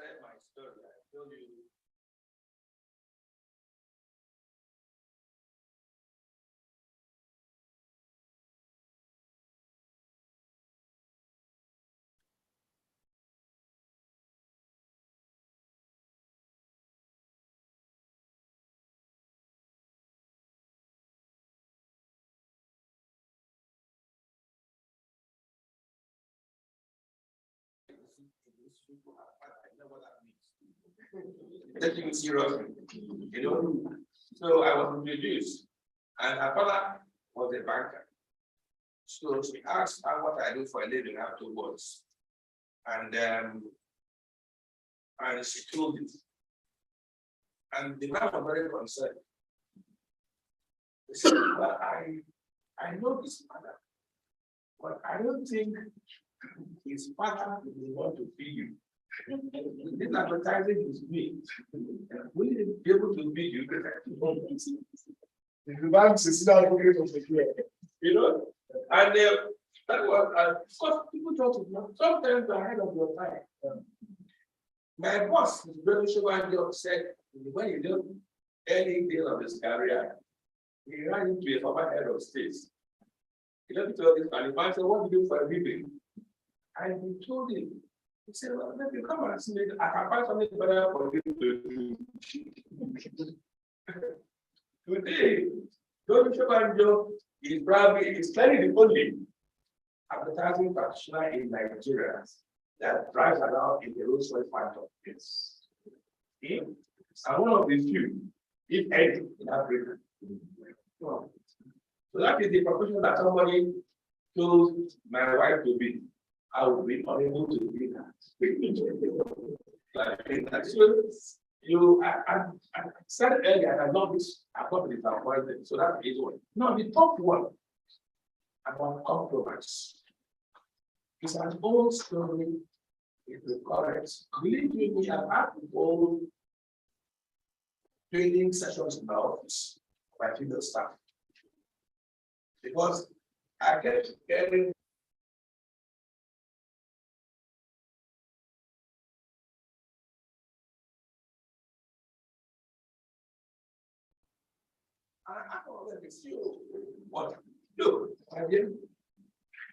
said my story. I told you. I know what that means. Taking it seriously, you know. So I was introduced, and her father was a banker. So she asked her what I do for a living afterwards, and she told it, and the man was very concerned. He said, "Well, I know his father, but I don't think his father will want to feed you. This advertising is me. Will he be able to feed you?" The bank is not looking for security. You know, and that was because people thought it not sometimes ahead of your time. My boss, Mr. Shobanjo, said when he did any deal of his career, he ran into a former head of state. He looked at this and he said, "What do you do for a living?" And he told him, he said, "Well, maybe come and see me. I can find something better for you to do." Today, Tony Shobanjo is clearly the only advertising practitioner in Nigeria that drives around in the Rolls Royce Phantom. Yes. And one of the few, if any, in Africa. So that is the profession that somebody told my wife to be. I would be unable to do that. Like, so I said earlier, I love this. I got disappointed. So that's the one. Now the top one about compromise. It's an old story. It's the correct. Believe me, we have had all training sessions in the office by female staff. Because I kept getting what? Look, again,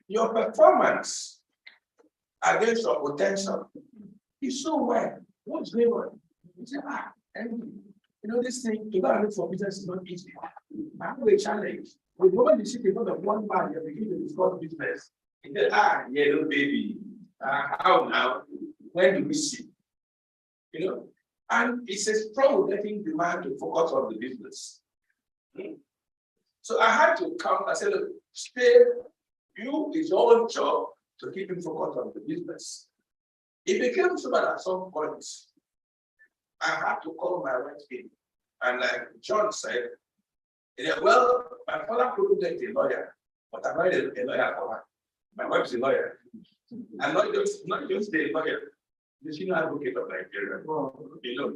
your performance against your potential is so well. What's going on? You say, and you know, this thing to go and look for business is not easy. I have a challenge. With moment you see people of one man, you begin to discuss business. You say, yellow baby. How now? When do we see? You know, and it's a strong getting demand to focus on the business. So I had to come and say, look, stay, you is your own job to keep him focused on the business. It became so that at some point, I had to call my wife in. And like John said, well, my father couldn't get a lawyer, but I'm not a lawyer for her. My wife's a lawyer. And not just a lawyer, the senior advocate of Nigeria. You know,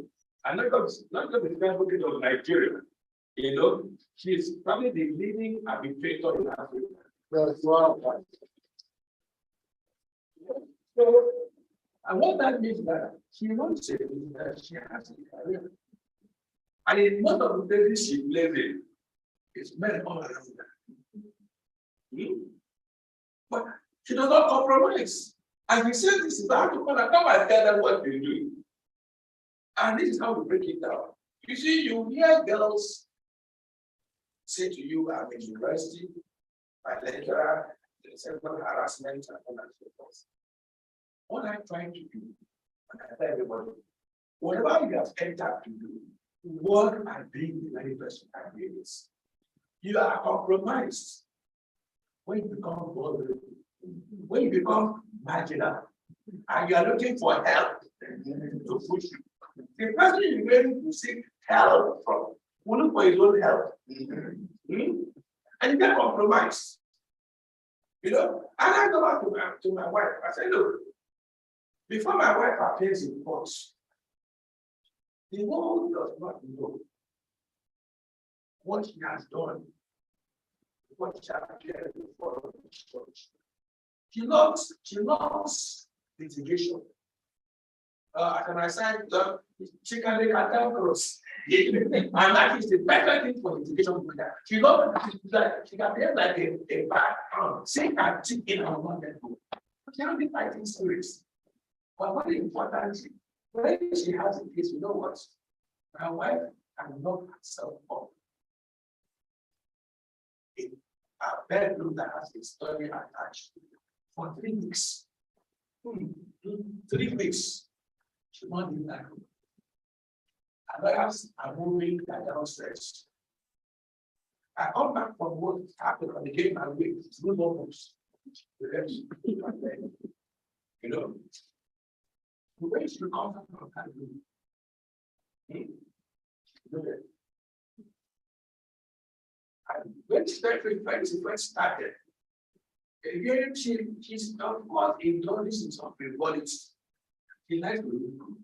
and not just the senior advocate of Nigeria. You know, she's probably the leading arbitrator in Africa. So, and what that means is that she wants it, that she has a career. And in most of the places she plays in, it's men all around her. But she does not compromise. And he said, this is how to come and tell them what they do. And this is how we break it down. You see, you hear girls say to you, I'm in university, my lecturer, sexual harassment, and all that so forth. What I'm trying to do, and I tell everybody, whatever you have entered to do, work and being the very best you can do this. You are compromised when you become vulnerable, when you become marginal, and you are looking for help to push you. The person you're going to seek help from will look for his own help. And you get compromised. You know, and I go back to my wife. I said, look, before my wife appears in court, the world does not know what she has done, what she has appeared before the church. She loves litigation. can I sign she can make a down cross. And that is the better thing for education. She knows that she can be like a background, say and tick in our one level. She can be fighting spirits. But what is important is when she has a case, you know what? My wife can lock herself up in a bedroom that has a story attached for 3 weeks. 3 weeks. She won't do that. Lawyers are moving downstairs. I come back from work after I became my way through books. You know, the way she comes from that room. And when she first started, again, she's of course indulging in some frivolity. She likes to look good.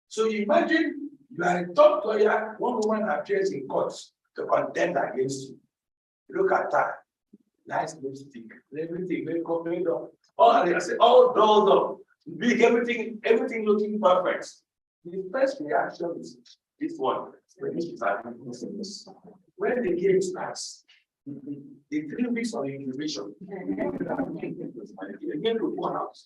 So imagine you are a top lawyer, one woman appears in court to contend against you. Look at that. Nice lipstick, everything, makeup, made up. All dolled up. Big, everything looking perfect. The first reaction is this one. When the game starts, the 3 weeks of incubation, the game will go out.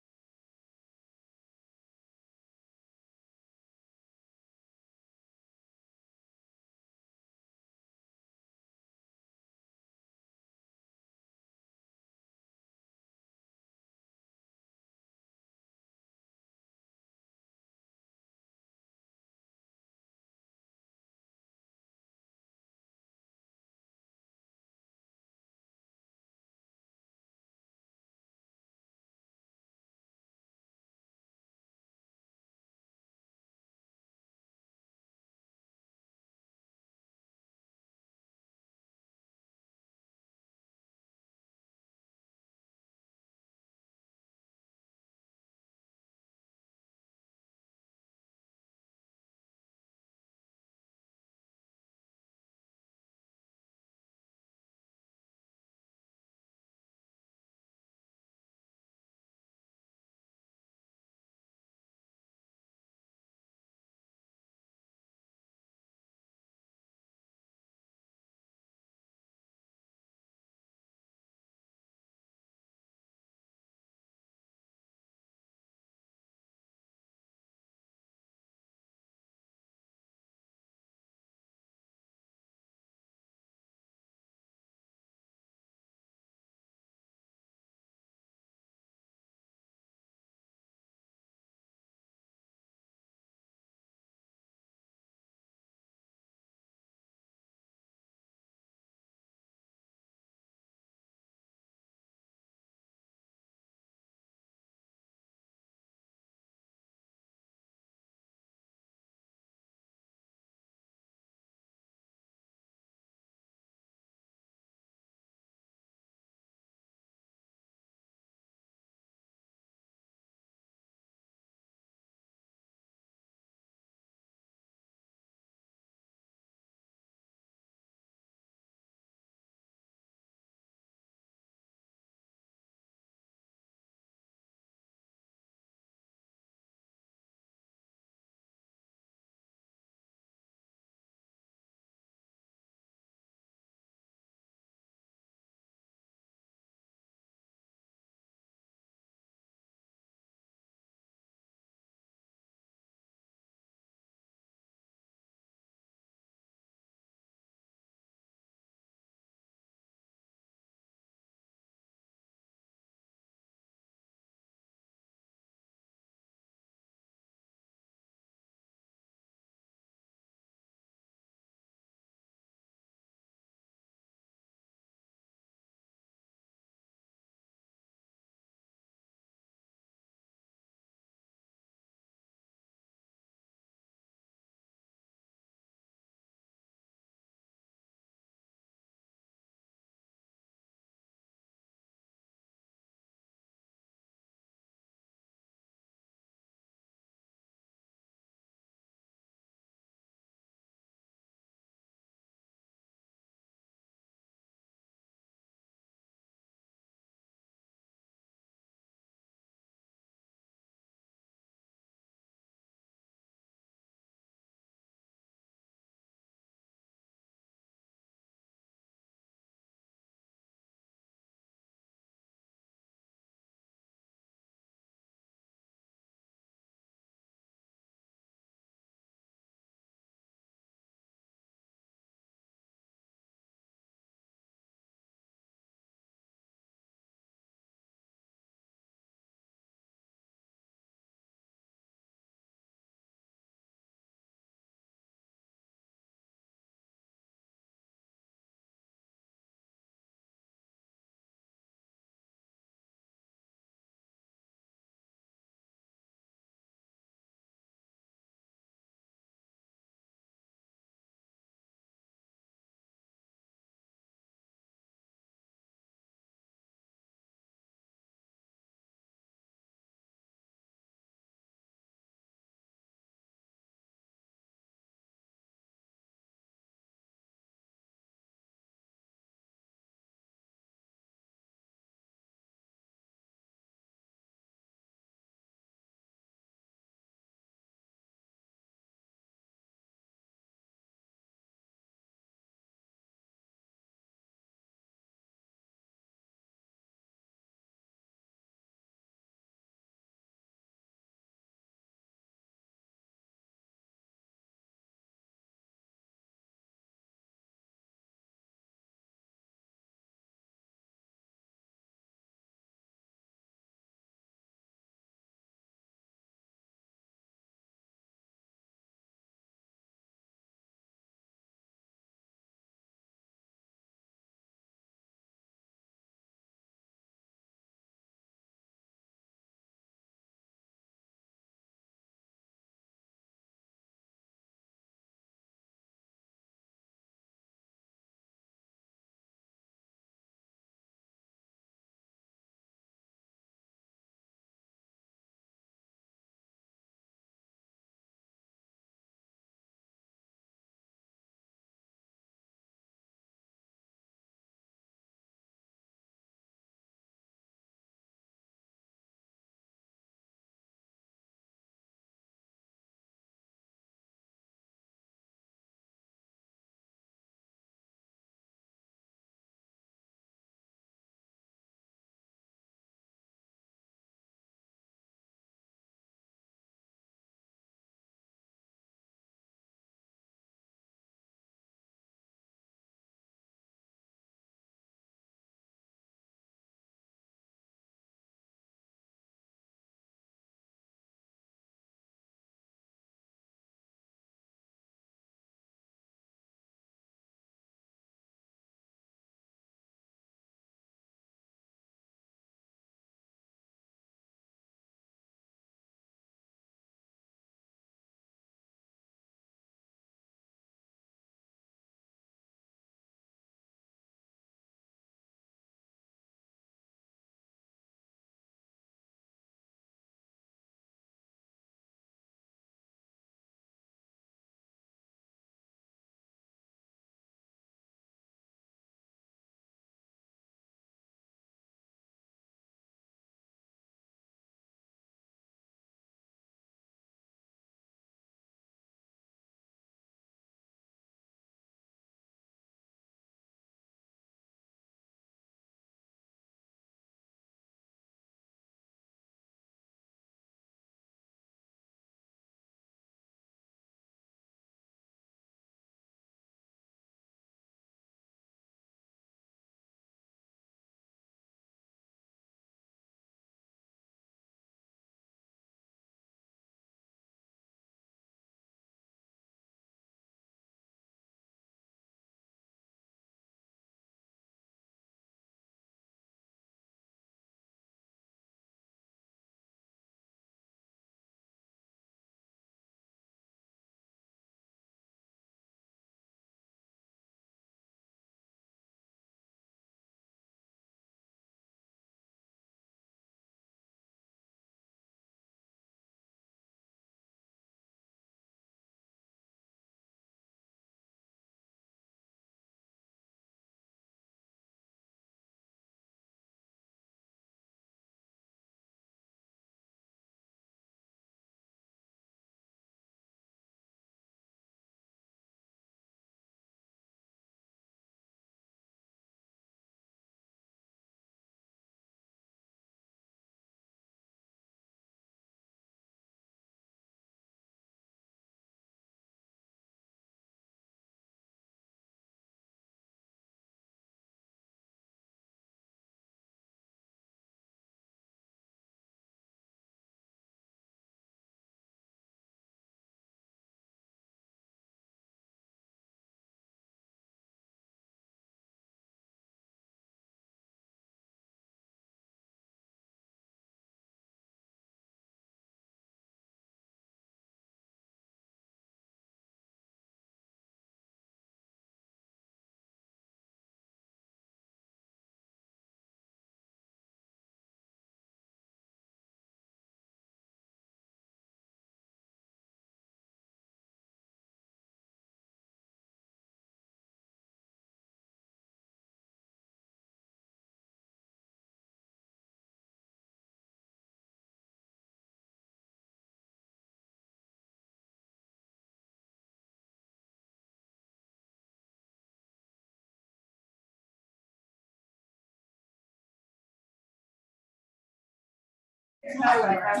How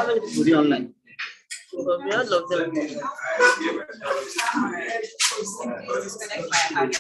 many people do you online? Because we all of them. Disconnect my